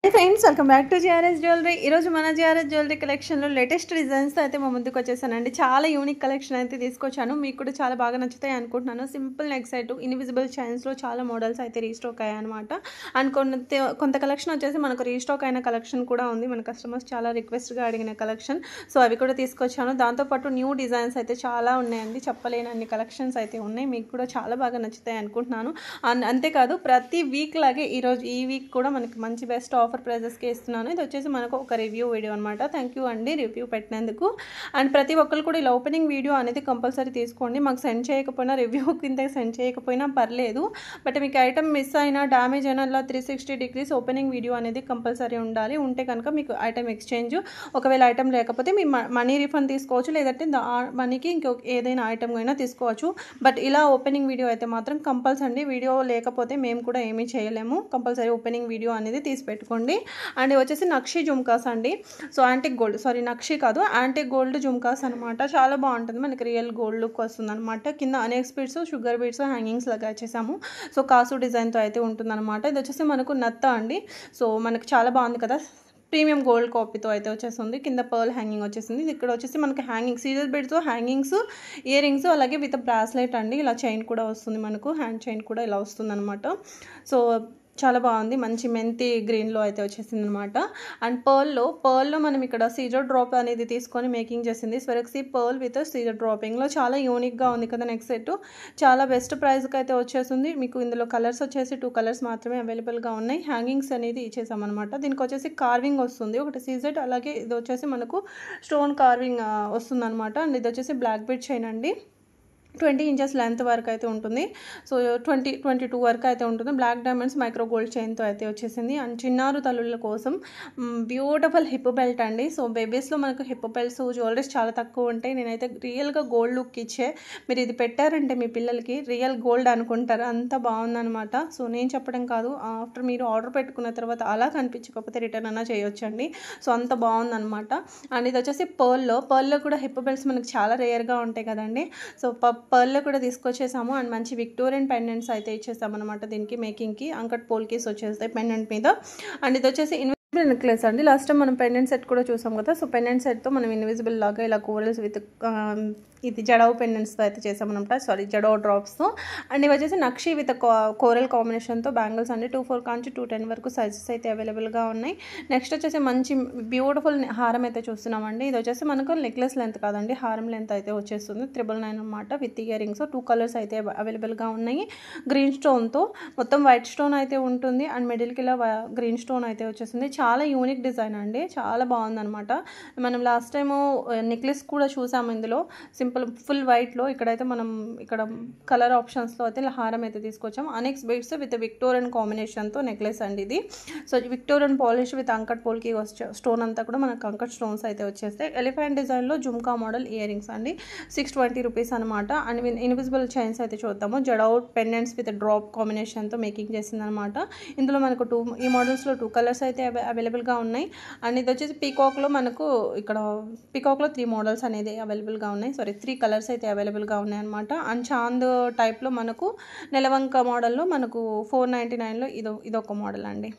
Hey friends, welcome back to GRS Jewelry. ఈ రోజు మన GRS Jewelry కలెక్షన్ లో లేటెస్ట్ డిజైన్స్ అయితే మా ముందుకు వచ్చేసానండి. చాలా యూనిక్ కలెక్షన్ అయితే తీసుకొచ్చాను. మీకు కూడా చాలా బాగా నచ్చుతాయి అనుకుంటున్నాను. Simple neck set, invisible chains లో చాలా మోడల్స్ అయితే రీస్టాక్ అయ్యాయి అన్నమాట. అండ్ కొంత కలెక్షన్ వచ్చేసి మనకు రీస్టాక్ అయిన కలెక్షన్ కూడా ఉంది. మన కస్టమర్స్ చాలా రిక్వెస్ట్ గా అడిగిన కలెక్షన్. సో అవి కూడా తీసుకొచ్చాను. దాంతో పాటు న్యూ డిజైన్స్ అయితే చాలా ఉన్నాయండి. చెప్పలేని అన్ని కలెక్షన్స్ అయితే ఉన్నాయి. మీకు కూడా చాలా బాగా నచ్చుతాయి అనుకుంటున్నాను. అంతేకాదు ప్రతి వీక్ లాగే ఈ వీక్ కూడా మనకి మంచి బెస్ట్ ఆఫర్ ప్రైజెస్కి ఇస్తున్నాను. ఇది వచ్చేసి మనకు ఒక రివ్యూ వీడియో అనమాట. థ్యాంక్ యూ అండి రివ్యూ పెట్టినందుకు. అండ్ ప్రతి ఒక్కరు కూడా ఇలా ఓపెనింగ్ వీడియో అనేది కంపల్సరీ తీసుకోండి. మాకు సెండ్ చేయకపోయినా రివ్యూ కింద సెండ్ చేయకపోయినా పర్లేదు. బట్ మీకు ఐటమ్ మిస్ అయినా డ్యామేజ్ అయినా ఇలా 360 డిగ్రీస్ ఓపెనింగ్ వీడియో అనేది కంపల్సరీ ఉండాలి. ఉంటే కనుక మీకు ఐటమ్ ఎక్స్చేంజ్, ఒకవేళ ఐటమ్ లేకపోతే మీ మనీ రిఫండ్ తీసుకోవచ్చు, లేదంటే మనీకి ఇంకొక ఏదైనా ఐటమ్ అయినా తీసుకోవచ్చు. బట్ ఇలా ఓపెనింగ్ వీడియో అయితే మాత్రం కంపల్సరీ. వీడియో లేకపోతే మేము కూడా ఏమీ చేయలేము. కంపల్సరీ ఓపెనింగ్ వీడియో అనేది తీసి పెట్టుకోండి. అండ్ వచ్చేసి నక్షి జుమ్కాస్ అండి. సో యాంటిక్ గోల్డ్, సారీ నక్షి కాదు, యాంటిక్ గోల్డ్ జుమ్కాస్ అనమాట. చాలా బాగుంటుంది. మనకి రియల్ గోల్డ్ లుక్ వస్తుంది అనమాట. కింద అనేక్ బీడ్స్, షుగర్ బీడ్స్, హ్యాంగింగ్స్ లాగా వచ్చేసాము. సో కాసు డిజైన్తో అయితే ఉంటుంది అనమాట. ఇది వచ్చేసి మనకు నత్త అండి. సో మనకు చాలా బాగుంది కదా. ప్రీమియం గోల్డ్ కాపీతో అయితే వచ్చేస్తుంది. కింద పర్ల్ హ్యాంగింగ్ వచ్చేసింది. ఇక్కడ వచ్చేసి మనకి hanging serial beds, hangings, ear rings, అలాగే విత్ బ్రాస్లెట్ అండి. ఇలా చైన్ కూడా వస్తుంది మనకు. హ్యాండ్ చైన్ కూడా ఇలా వస్తుంది అనమాట. సో చాలా బాగుంది. మంచి మెంతి గ్రీన్లో అయితే వచ్చేసింది అనమాట. అండ్ పర్ల్లో మనం ఇక్కడ సీజర్ డ్రాప్ అనేది తీసుకొని మేకింగ్ చేసింది. స్వెరక్సీ పర్ల్ విత్ సీజర్ డ్రాపింగ్లో చాలా యూనిక్గా ఉంది కదా. నెక్స్ట్ సెట్ చాలా బెస్ట్ ప్రైస్కి అయితే వచ్చేసింది. మీకు ఇందులో కలర్స్ వచ్చేసి 2 కలర్స్ మాత్రమే అవైలబుల్గా ఉన్నాయి. హ్యాంగింగ్స్ అనేది ఇచ్చేసామన్నమాట. దీనికి వచ్చేసి కార్వింగ్ వస్తుంది, ఒకటి సీజెడ్, అలాగే ఇది వచ్చేసి మనకు స్టోన్ కార్వింగ్ వస్తుంది అనమాట. అండ్ ఇది వచ్చేసి బ్లాక్ బీడ్ చైన్ అండి. 20 ఇంచెస్ లెంత్ వరకు అయితే ఉంటుంది. సో 22 వరకు అయితే ఉంటుంది. బ్లాక్ డైమండ్స్ మైక్రో గోల్డ్ చైన్తో అయితే వచ్చేసింది. అండ్ చిన్నారు తల్లుల కోసం బ్యూటిఫుల్ హిప్ బెల్ట్ అండి. సో బేబీస్లో మనకు హిప్ బెల్ట్స్, జ్యువెలరీస్ చాలా తక్కువ ఉంటాయి. నేనైతే రియల్గా గోల్డ్ లుక్ ఇచ్చే మీరు ఇది పెట్టారంటే మీ పిల్లలకి రియల్ గోల్డ్ అనుకుంటారు. అంత బాగుందనమాట. సో నేను చెప్పడం కాదు, ఆఫ్టర్ మీరు ఆర్డర్ పెట్టుకున్న తర్వాత అలా కనిపించకపోతే రిటర్న్ అన్నా చేయొచ్చండి. సో అంత బాగుందనమాట. అండ్ ఇది వచ్చేసి పర్ల్లో కూడా హిప్ బెల్ట్స్ మనకు చాలా రేర్గా ఉంటాయి కదండి. సో పర్ల్లో కూడా తీసుకొచ్చేసాము. అండ్ మంచి విక్టోరియన్ పెండెంట్స్ అయితే ఇచ్చేసామన్నమాట. దీనికి మేకింగ్కి అంకట్ పోల్కేస్ వచ్చేస్తాయి పెండెంట్ మీద. అండ్ ఇది వచ్చేసి ఇన్విజిబుల్ నెక్లెస్ అండి. లాస్ట్ టైం మనం పెండెంట్ సెట్ కూడా చూసాం కదా. సో పెండెంట్ సెట్తో మనం ఇన్విజిబుల్ లాగా ఇలా కోరల్స్ విత్ ఇది జడవ్ పెండెంట్స్తో అయితే చేసామన్నమాట. సారీ జడవ్ డ్రాప్స్తో. అండ్ ఇవి వచ్చేసి నక్షి విత్ కోరల్ కాంబినేషన్తో బ్యాంగిల్స్ అండి. 2-4 కాంచి 2-10 వరకు సైజెస్ అయితే అవైలబుల్గా ఉన్నాయి. నెక్స్ట్ వచ్చేసి మంచి బ్యూటిఫుల్ హారం అయితే చూస్తున్నామండి. ఇది వచ్చేసి మనకు నెక్లెస్ లెంత్ కాదండి, హారం లెంత్ అయితే వచ్చేస్తుంది. 999 అనమాట. విత్ ఇయర్ రింగ్స్ 2 కలర్స్ అయితే అవైలబుల్గా ఉన్నాయి. గ్రీన్ స్టోన్తో, మొత్తం వైట్ స్టోన్ అయితే ఉంటుంది. అండ్ మిడిల్కి ఇలా గ్రీన్ స్టోన్ అయితే వచ్చేసింది. చాలా యూనిక్ డిజైన్ అండి, చాలా బాగుందనమాట. మనం లాస్ట్ టైము నెక్లెస్ కూడా చూసాము ఇందులో సింపుల్ ఫుల్ వైట్లో. ఇక్కడైతే మనం ఇక్కడ కలర్ ఆప్షన్స్లో అయితే హారం అయితే తీసుకొచ్చాము. అనెక్స్ బీడ్స్ విత్ విక్టోరియన్ కాంబినేషన్తో నెక్లెస్ అండి ఇది. So Victorian polish with uncut polki stone అంతా కూడా మనకు అంకట్ స్టోన్స్ అయితే వచ్చేస్తాయి. ఎలిఫెంట్ డిజైన్లో జుమ్కా మోడల్ ఇయర్ రింగ్స్ అండి. 620 రూపీస్ అనమాట. అండ్ ఇన్విజిబుల్ చైన్స్ అయితే చూద్దాము. జడౌట్ పెండెంట్స్ విత్ డ్రాప్ కాంబినేషన్తో మేకింగ్ చేసిందనమాట. ఇందులో మనకు ఈ మోడల్స్లో 2 కలర్స్ అయితే అవైలబుల్గా ఉన్నాయి. అండ్ ఇది వచ్చేసి పీకాక్లో మనకు ఇక్కడ పీకాక్లో 3 మోడల్స్ అనేది అవైలబుల్గా ఉన్నాయి. సారీ 3 కలర్స్ అయితే అవైలబుల్గా ఉన్నాయి అనమాట. అండ్ చాంద్ టైప్లో మనకు నెలవంక మోడల్లో మనకు 499లో ఇదొక మోడల్ అండి.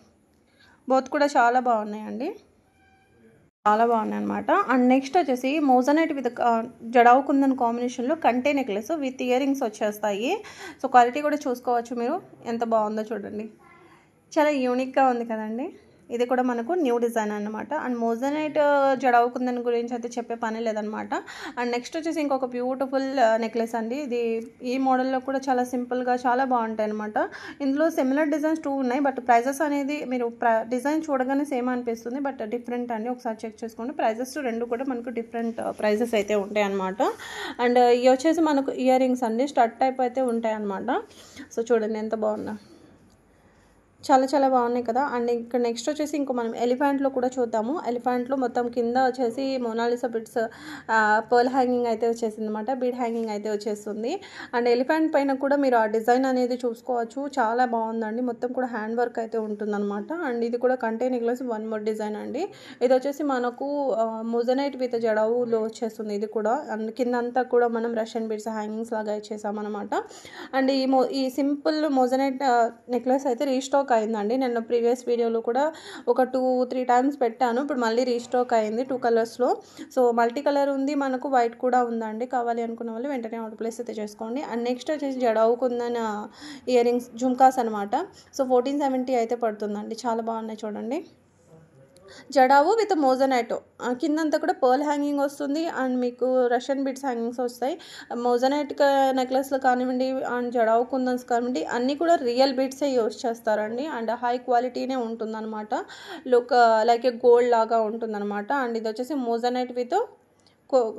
బోత్ కూడా చాలా బాగున్నాయండి, చాలా బాగున్నాయి అనమాట. అండ్ నెక్స్ట్ వచ్చేసి మోజనైట్ విత్ జడావు కుందన్ కాంబినేషన్లో కంటే నెక్లెస్ విత్ ఇయర్ రింగ్స్ వచ్చేస్తాయి. సో క్వాలిటీ కూడా చూసుకోవచ్చు మీరు, ఎంత బాగుందో చూడండి. చాలా యూనిక్గా ఉంది కదండి. ఇది కూడా మనకు న్యూ డిజైన్ అనమాట. అండ్ మోజనైట్ జడావు కుందన్ గురించి అయితే చెప్పే పని లేదనమాట. అండ్ నెక్స్ట్ వచ్చేసి ఇంకొక బ్యూటిఫుల్ నెక్లెస్ అండి. ఇది ఈ మోడల్లో కూడా చాలా సింపుల్గా చాలా బాగుంటాయి అనమాట. ఇందులో సిమిలర్ డిజైన్స్ 2 ఉన్నాయి. బట్ ప్రైజెస్ అనేది మీరు డిజైన్ చూడగానే సేమ్ అనిపిస్తుంది, బట్ డిఫరెంట్ అండి. ఒకసారి చెక్ చేసుకోండి. ప్రైజెస్ 2 కూడా మనకు డిఫరెంట్ ప్రైజెస్ అయితే ఉంటాయి అనమాట. అండ్ ఇవి వచ్చేసి మనకు ఇయర్ రింగ్స్ అండి. స్టడ్ టైప్ అయితే ఉంటాయి అనమాట. సో చూడండి ఎంత బాగున్నా, చాలా చాలా బాగున్నాయి కదా. అండ్ ఇక్కడ నెక్స్ట్ వచ్చేసి ఇంకో మనం ఎలిఫెంట్లో కూడా చూద్దాము. ఎలిఫెంట్లో మొత్తం కింద వచ్చేసి మోనాలిసా బిడ్స్ పర్ల్ హ్యాంగింగ్ అయితే వచ్చేసింది అనమాట. బీడ్ హ్యాంగింగ్ అయితే వచ్చేస్తుంది. అండ్ ఎలిఫెంట్ పైన కూడా మీరు ఆ డిజైన్ అనేది చూసుకోవచ్చు. చాలా బాగుందండి. మొత్తం కూడా హ్యాండ్ వర్క్ అయితే ఉంటుందన్నమాట. అండ్ ఇది కూడా కంటే నెక్లెస్ 1 మోర్ డిజైన్ అండి. ఇది వచ్చేసి మనకు మోజనైట్ విత్ జడావులో వచ్చేస్తుంది. ఇది కూడా అండ్ కింద అంతా కూడా మనం రష్యన్ బీడ్స్ హ్యాంగింగ్స్ లాగా ఇచ్చేసామన్నమాట. అండ్ ఈ సింపుల్ మోజనైట్ నెక్లెస్ అయితే రీస్టాక్ రీస్టాక్ అయిందండి. నేను ప్రీవియస్ వీడియోలో కూడా ఒక 2-3 టైమ్స్ పెట్టాను. ఇప్పుడు మళ్ళీ రీస్టాక్ అయింది 2 కలర్స్లో. సో మల్టీ కలర్ ఉంది, మనకు వైట్ కూడా ఉందండి. కావాలి అనుకున్న వాళ్ళు వెంటనే ఆర్డర్ ప్లేస్ అయితే చేసుకోండి. అండ్ నెక్స్ట్ వచ్చేసి జడావు కుందన్ ఇయర్ రింగ్స్ జుమ్కాస్ అనమాట. సో 1470 అయితే పడుతుందండి. చాలా బాగున్నాయి చూడండి. జడావు విత్ మోజనైట్, కిందంతా కూడా పర్ల్ హ్యాంగింగ్ వస్తుంది అండ్ మీకు రష్యన్ బిట్స్ హ్యాంగింగ్స్ వస్తాయి. మోజనైట్ నెక్లెస్లు కానివ్వండి అండ్ జడావు కుందన్స్ కానివ్వండి అన్నీ కూడా రియల్ బిట్సే యూస్ చేస్తారండి. అండ్ హై క్వాలిటీనే ఉంటుందన్నమాట. లుక్ లైక్ ఏ గోల్డ్ లాగా ఉంటుందన్నమాట. అండ్ ఇది వచ్చేసి మోజనైట్ విత్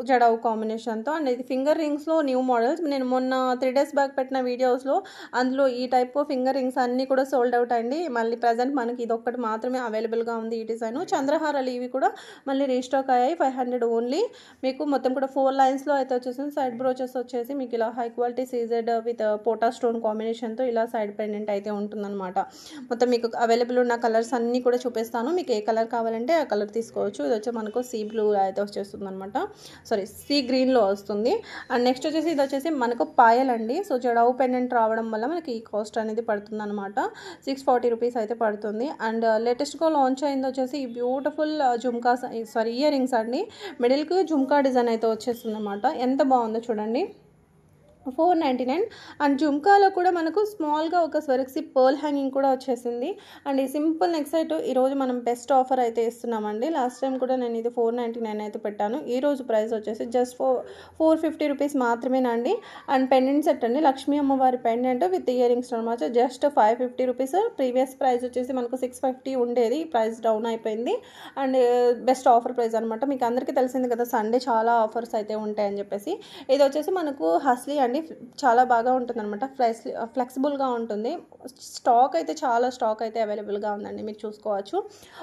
జడావు కాంబినేషన్తో. అండ్ ఇది ఫింగర్ రింగ్స్లో న్యూ మోడల్స్. నేను మొన్న 3 days బ్యాక్ పెట్టిన వీడియోస్లో అందులో ఈ టైప్ ఫింగర్ రింగ్స్ అన్నీ కూడా సోల్డ్ అవుట్ అండి. మళ్ళీ ప్రజెంట్ మనకి ఇది ఒక్కటి మాత్రమే అవైలబుల్గా ఉంది ఈ డిజైన్. చంద్రహారాలు ఇవి కూడా మళ్ళీ రీస్టాక్ అయ్యాయి. 500 ఓన్లీ. మీకు మొత్తం కూడా 4 లైన్స్లో అయితే వచ్చేసింది. సైడ్ బ్రోచెస్ వచ్చేసి మీకు ఇలా high quality CZ with pota stone కాంబినేషన్తో ఇలా సైడ్ పెండెంట్ అయితే ఉంటుందన్నమాట. మొత్తం మీకు అవైలబుల్ ఉన్న కలర్స్ అన్నీ కూడా చూపిస్తాను. మీకు ఏ కలర్ కావాలంటే ఆ కలర్ తీసుకోవచ్చు. ఇది వచ్చి మనకు సీ బ్లూ అయితే వచ్చేస్తుంది అనమాట. సారీ సీ గ్రీన్లో వస్తుంది. అండ్ నెక్స్ట్ వచ్చేసి ఇది వచ్చేసి మనకు పాయల్ అండి. సో జడావు పెండెంట్ రావడం వల్ల మనకి ఈ కాస్ట్ అనేది పడుతుంది అనమాట. 640 రూపీస్ అయితే పడుతుంది. అండ్ లేటెస్ట్గా లాంచ్ అయింది వచ్చేసి ఈ beautiful jhumkas, sorry ear rings అండి. మిడిల్కి జుమ్కా డిజైన్ అయితే వచ్చేస్తుంది అనమాట. ఎంత బాగుందో చూడండి. 499. అండ్ జుమ్కాలో కూడా మనకు స్మాల్గా ఒక స్వరక్సీ పర్ల్ హ్యాంగింగ్ కూడా వచ్చేసింది. అండ్ ఈ సింపుల్ నెక్ సెట్ ఈరోజు మనం బెస్ట్ ఆఫర్ అయితే ఇస్తున్నామండి. లాస్ట్ టైం కూడా నేను ఇది 499 అయితే పెట్టాను. ఈరోజు ప్రైస్ వచ్చేసి జస్ట్ 450 రూపీస్ మాత్రమేనండి. అండ్ పెండెంట్ సెట్ అండి, లక్ష్మీ అమ్మవారి పెండెంట్ విత్ ఇయర్ రింగ్స్ అనమాట. Just 550 rupees. ప్రీవియస్ ప్రైస్ వచ్చేసి మనకు 650 ఉండేది. ప్రైస్ డౌన్ అయిపోయింది. అండ్ బెస్ట్ ఆఫర్ ప్రైస్ అనమాట. మీకు అందరికీ తెలిసింది కదా సండే చాలా ఆఫర్స్ అయితే ఉంటాయని చెప్పేసి. ఇది వచ్చేసి మనకు హస్లీ అండి. చాలా బాగా ఉంటుంది అనమాట. ఫ్లెక్సిబుల్గా ఉంటుంది. స్టాక్ అయితే చాలా స్టాక్ అయితే అవైలబుల్గా ఉందండి. మీరు చూసుకోవచ్చు.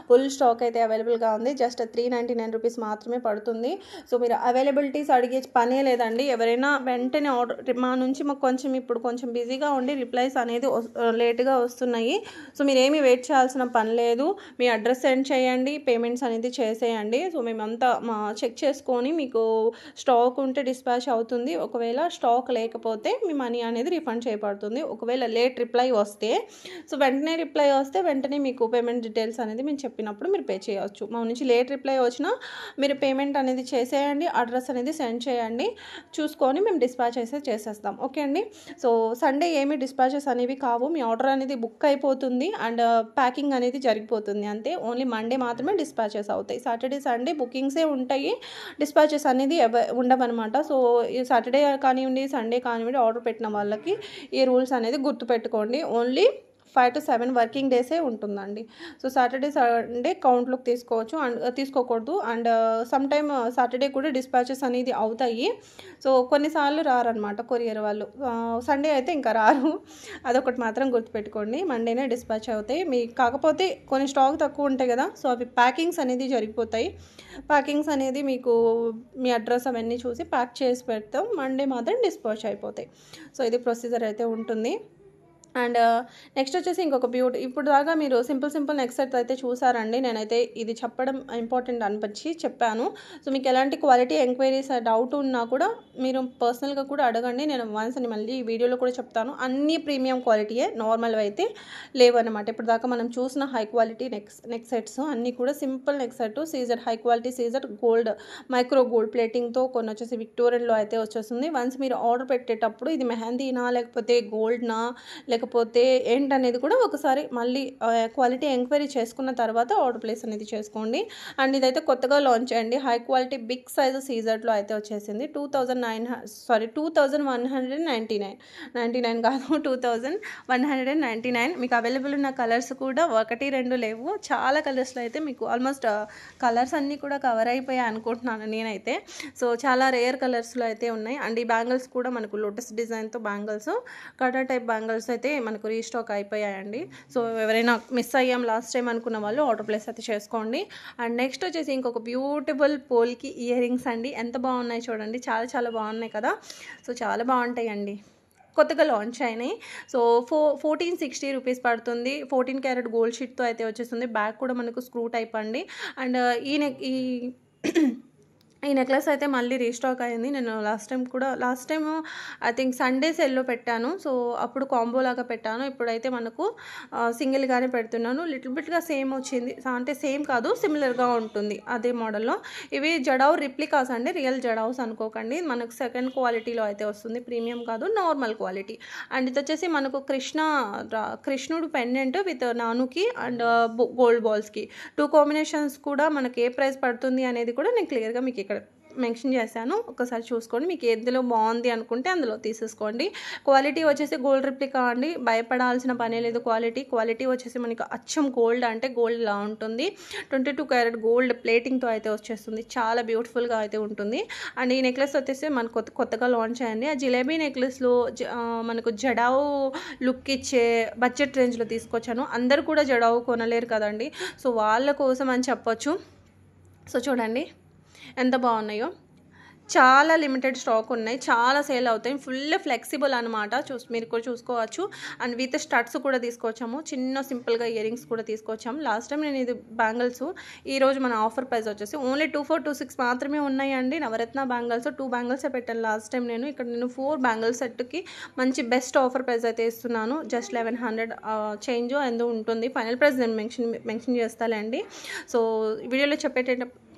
ఫుల్ స్టాక్ అయితే అవైలబుల్గా ఉంది. జస్ట్ 399 రూపీస్ మాత్రమే పడుతుంది. సో మీరు అవైలబిలిటీస్ అడిగే పనే లేదండి. ఎవరైనా వెంటనే ఆర్డర్, మా నుంచి మాకు కొంచెం ఇప్పుడు కొంచెం బిజీగా ఉండి రిప్లైస్ అనేది లేట్గా వస్తున్నాయి. సో మీరేమీ వెయిట్ చేయాల్సిన పని లేదు. మీ అడ్రస్ సెండ్ చేయండి, పేమెంట్స్ అనేది చేసేయండి. సో మేమంతా చెక్ చేసుకొని మీకు స్టాక్ ఉంటే డిస్పాచ్ అవుతుంది. ఒకవేళ స్టాక్ లేకపోతే మీ మనీ అనేది రిఫండ్ చేయబడుతుంది. ఒకవేళ లేట్ రిప్లై వస్తే, సో వెంటనే రిప్లై వస్తే వెంటనే మీకు పేమెంట్ డీటెయిల్స్ అనేది మేము చెప్పినప్పుడు మీరు పే చేయవచ్చు. మా నుంచి లేట్ రిప్లై వచ్చినా మీరు పేమెంట్ అనేది చేసేయండి, అడ్రస్ అనేది సెండ్ చేయండి, చూసుకొని మేము డిస్పాచ్ అయితే చేసేస్తాం. ఓకే అండి. సో సండే ఏమి డిస్పాచెస్ అనేవి కావు. మీ ఆర్డర్ అనేది బుక్ అయిపోతుంది అండ్ ప్యాకింగ్ అనేది జరిగిపోతుంది అంతే. ఓన్లీ మండే మాత్రమే డిస్పాచెస్ అవుతాయి. సాటర్డే సండే బుకింగ్సే ఉంటాయి, డిస్పాచెస్ అనేది ఉండవన్నమాట. సో ఈ సాటర్డే కానివ్వండి సండే కానివ్వండి ఆర్డర్ పెట్టిన వాళ్ళకి ఈ రూల్స్ అనేది గుర్తుపెట్టుకోండి. ఓన్లీ 5 to 7 వర్కింగ్ డేసే ఉంటుందండి. సో సాటర్డే సండే కౌంట్లోకి తీసుకోకూడదు. అండ్ సమ్ టైమ్ సాటర్డే కూడా డిస్పాచెస్ అనేది అవుతాయి. సో కొన్నిసార్లు రారనమాట కొరియర్ వాళ్ళు. సండే అయితే ఇంకా రారు. అదొకటి మాత్రం గుర్తుపెట్టుకోండి. మండేనే డిస్పాచ్ అవుతాయి. కాకపోతే కొన్ని స్టాక్ తక్కువ ఉంటాయి కదా, సో అవి ప్యాకింగ్స్ అనేది జరిగిపోతాయి. ప్యాకింగ్స్ అనేది మీకు మీ అడ్రస్ అవన్నీ చూసి ప్యాక్ చేసి పెడతాం. మండే మాత్రం డిస్పాచ్ అయిపోతాయి. సో ఇది ప్రొసీజర్ అయితే ఉంటుంది. అండ్ నెక్స్ట్ వచ్చేసి ఇంకొక ఇప్పుడు దాకా మీరు సింపుల్ నెక్ సెట్ అయితే చూసారండి. నేనైతే ఇది చెప్పడం ఇంపార్టెంట్ అనిపించి చెప్పాను. సో మీకు ఎలాంటి క్వాలిటీ ఎంక్వైరీస్ డౌట్ ఉన్నా కూడా మీరు పర్సనల్గా కూడా అడగండి. నేను వన్స్ అని మళ్ళీ ఈ వీడియోలో కూడా చెప్తాను. అన్నీ ప్రీమియం క్వాలిటీయే, నార్మల్ అయితే లేవన్నమాట. ఇప్పుడు దాకా మనం చూసిన హై క్వాలిటీ నెక్ సెట్స్ అన్నీ కూడా simple neck set, CZ high quality CZ gold micro gold ప్లేటింగ్తో, కొన్ని వచ్చేసి విక్టోరియన్లో అయితే వచ్చేస్తుంది. వన్స్ మీరు ఆర్డర్ పెట్టేటప్పుడు ఇది మెహందీనా లేకపోతే గోల్డ్నా లేకపోతే ఏంటనేది కూడా ఒకసారి మళ్ళీ క్వాలిటీ ఎంక్వైరీ చేసుకున్న తర్వాత ఆర్డర్ ప్లేస్ అనేది చేసుకోండి. అండ్ ఇదైతే కొత్తగా లాంచ్ అయ్యండి. హై క్వాలిటీ బిగ్ సైజు సీజర్లో అయితే వచ్చేసింది. 2199 కాదు 2199. మీకు అవైలబుల్ ఉన్న కలర్స్ కూడా 1-2 లేవు. చాలా కలర్స్లో అయితే మీకు ఆల్మోస్ట్ కలర్స్ అన్నీ కూడా కవర్ అయిపోయాయి అనుకుంటున్నాను నేనైతే. సో చాలా రేర్ కలర్స్లో అయితే ఉన్నాయి. అండ్ ఈ బ్యాంగిల్స్ కూడా మనకు లోటస్ డిజైన్తో బ్యాంగిల్స్, కటర్ టైప్ బ్యాంగిల్స్ అయితే మనకు రీస్టాక్ అయిపోయాయండి. సో ఎవరైనా మిస్ అయ్యాం లాస్ట్ టైం అనుకున్న వాళ్ళు ఆర్డర్ ప్లేస్ అయితే చేసుకోండి. అండ్ నెక్స్ట్ వచ్చేసి ఇంకొక బ్యూటిఫుల్ పోల్కి ఇయర్ రింగ్స్ అండి. ఎంత బాగున్నాయి చూడండి. చాలా బాగున్నాయి కదా. సో చాలా బాగుంటాయండి. కొత్తగా లాంచ్ అయినాయి. సో 1460 రూపీస్ పడుతుంది. 14 క్యారెట్ గోల్డ్ షీట్తో అయితే వచ్చేస్తుంది. బ్యాక్ కూడా మనకు స్క్రూ టైప్ అండి. అండ్ ఈ ఈ నెక్లెస్ అయితే మళ్ళీ రీస్టాక్ అయింది. నేను last time I think Sunday సేల్‌లో పెట్టాను. సో, అప్పుడు కాంబో లాగా పెట్టాను. ఇప్పుడైతే మనకు సింగిల్‌గానే పెడుతున్నాను. లిటిల్ బిట్‌గా సేమ్ వచ్చింది. అంటే సేమ్ కాదు, సిమిలర్‌గా ఉంటుంది అదే మోడల్‌లో. ఇవి జడావ్ రిప్లికాస్ అండి. రియల్ జడావ్స్ అనుకోకండి. మనకు సెకండ్ క్వాలిటీలో అయితే వస్తుంది. ప్రీమియం కాదు, నార్మల్ క్వాలిటీ. అండ్ ఇది వచ్చేసి మనకు కృష్ణుడు పెండెంట్ విత్ నానుకి అండ్ గోల్డ్ బాల్స్‌కి 2 కాంబినేషన్స్ కూడా మనకి ఏ ప్రైస్ పడుతుంది అనేది కూడా నేను క్లియర్‌గా మీకు ఇక్కడ మెన్షన్ చేశాను. ఒకసారి చూసుకోండి. మీకు ఎందులో బాగుంది అనుకుంటే అందులో తీసేసుకోండి. క్వాలిటీ వచ్చేసి గోల్డ్ రిప్లికా అండి. భయపడాల్సిన పనే లేదు. క్వాలిటీ వచ్చేసి మనకి అచ్చం గోల్డ్ అంటే గోల్డ్ లా ఉంటుంది. 22 క్యారెట్ గోల్డ్ ప్లేటింగ్తో అయితే వచ్చేస్తుంది. చాలా బ్యూటిఫుల్గా అయితే ఉంటుంది. అండ్ ఈ నెక్లెస్ వచ్చేసి మనకు కొత్తగా లాంచ్ అయ్యింది. ఆ జిలేబీ నెక్లెస్లో మనకు జడావు లుక్ ఇచ్చే బడ్జెట్ రేంజ్లో తీసుకొచ్చాను. అందరు కూడా జడావు కొనలేరు కదండి. సో వాళ్ళ కోసం అని చెప్పొచ్చు. సో చూడండి ఎంత బాగున్నాయో. చాలా లిమిటెడ్ స్టాక్ ఉన్నాయి. చాలా సేల్ అవుతాయి. ఫుల్ ఫ్లెక్సిబుల్ అనమాట. మీరు కూడా చూసుకోవచ్చు. అండ్ విత్ స్టడ్స్ కూడా తీసుకొచ్చాము. చిన్న సింపుల్గా ఇయర్ రింగ్స్ కూడా తీసుకొచ్చాము. లాస్ట్ టైం నేను ఇది బ్యాంగిల్స్, ఈరోజు మన ఆఫర్ ప్రైస్ వచ్చేసి ఓన్లీ 2426 మాత్రమే ఉన్నాయండి. నవరత్న బ్యాంగిల్స్ 2 బ్యాంగిల్సే పెట్టాను లాస్ట్ టైం నేను. ఇక్కడ నేను 4 బ్యాంగిల్స్ సెట్కి మంచి బెస్ట్ ఆఫర్ ప్రైస్ అయితే ఇస్తున్నాను. జస్ట్ 1100 చేంజ్ ఎంతో ఉంటుంది. ఫైనల్ ప్రైస్ నేను మెన్షన్ చేస్తానండి. సో వీడియోలో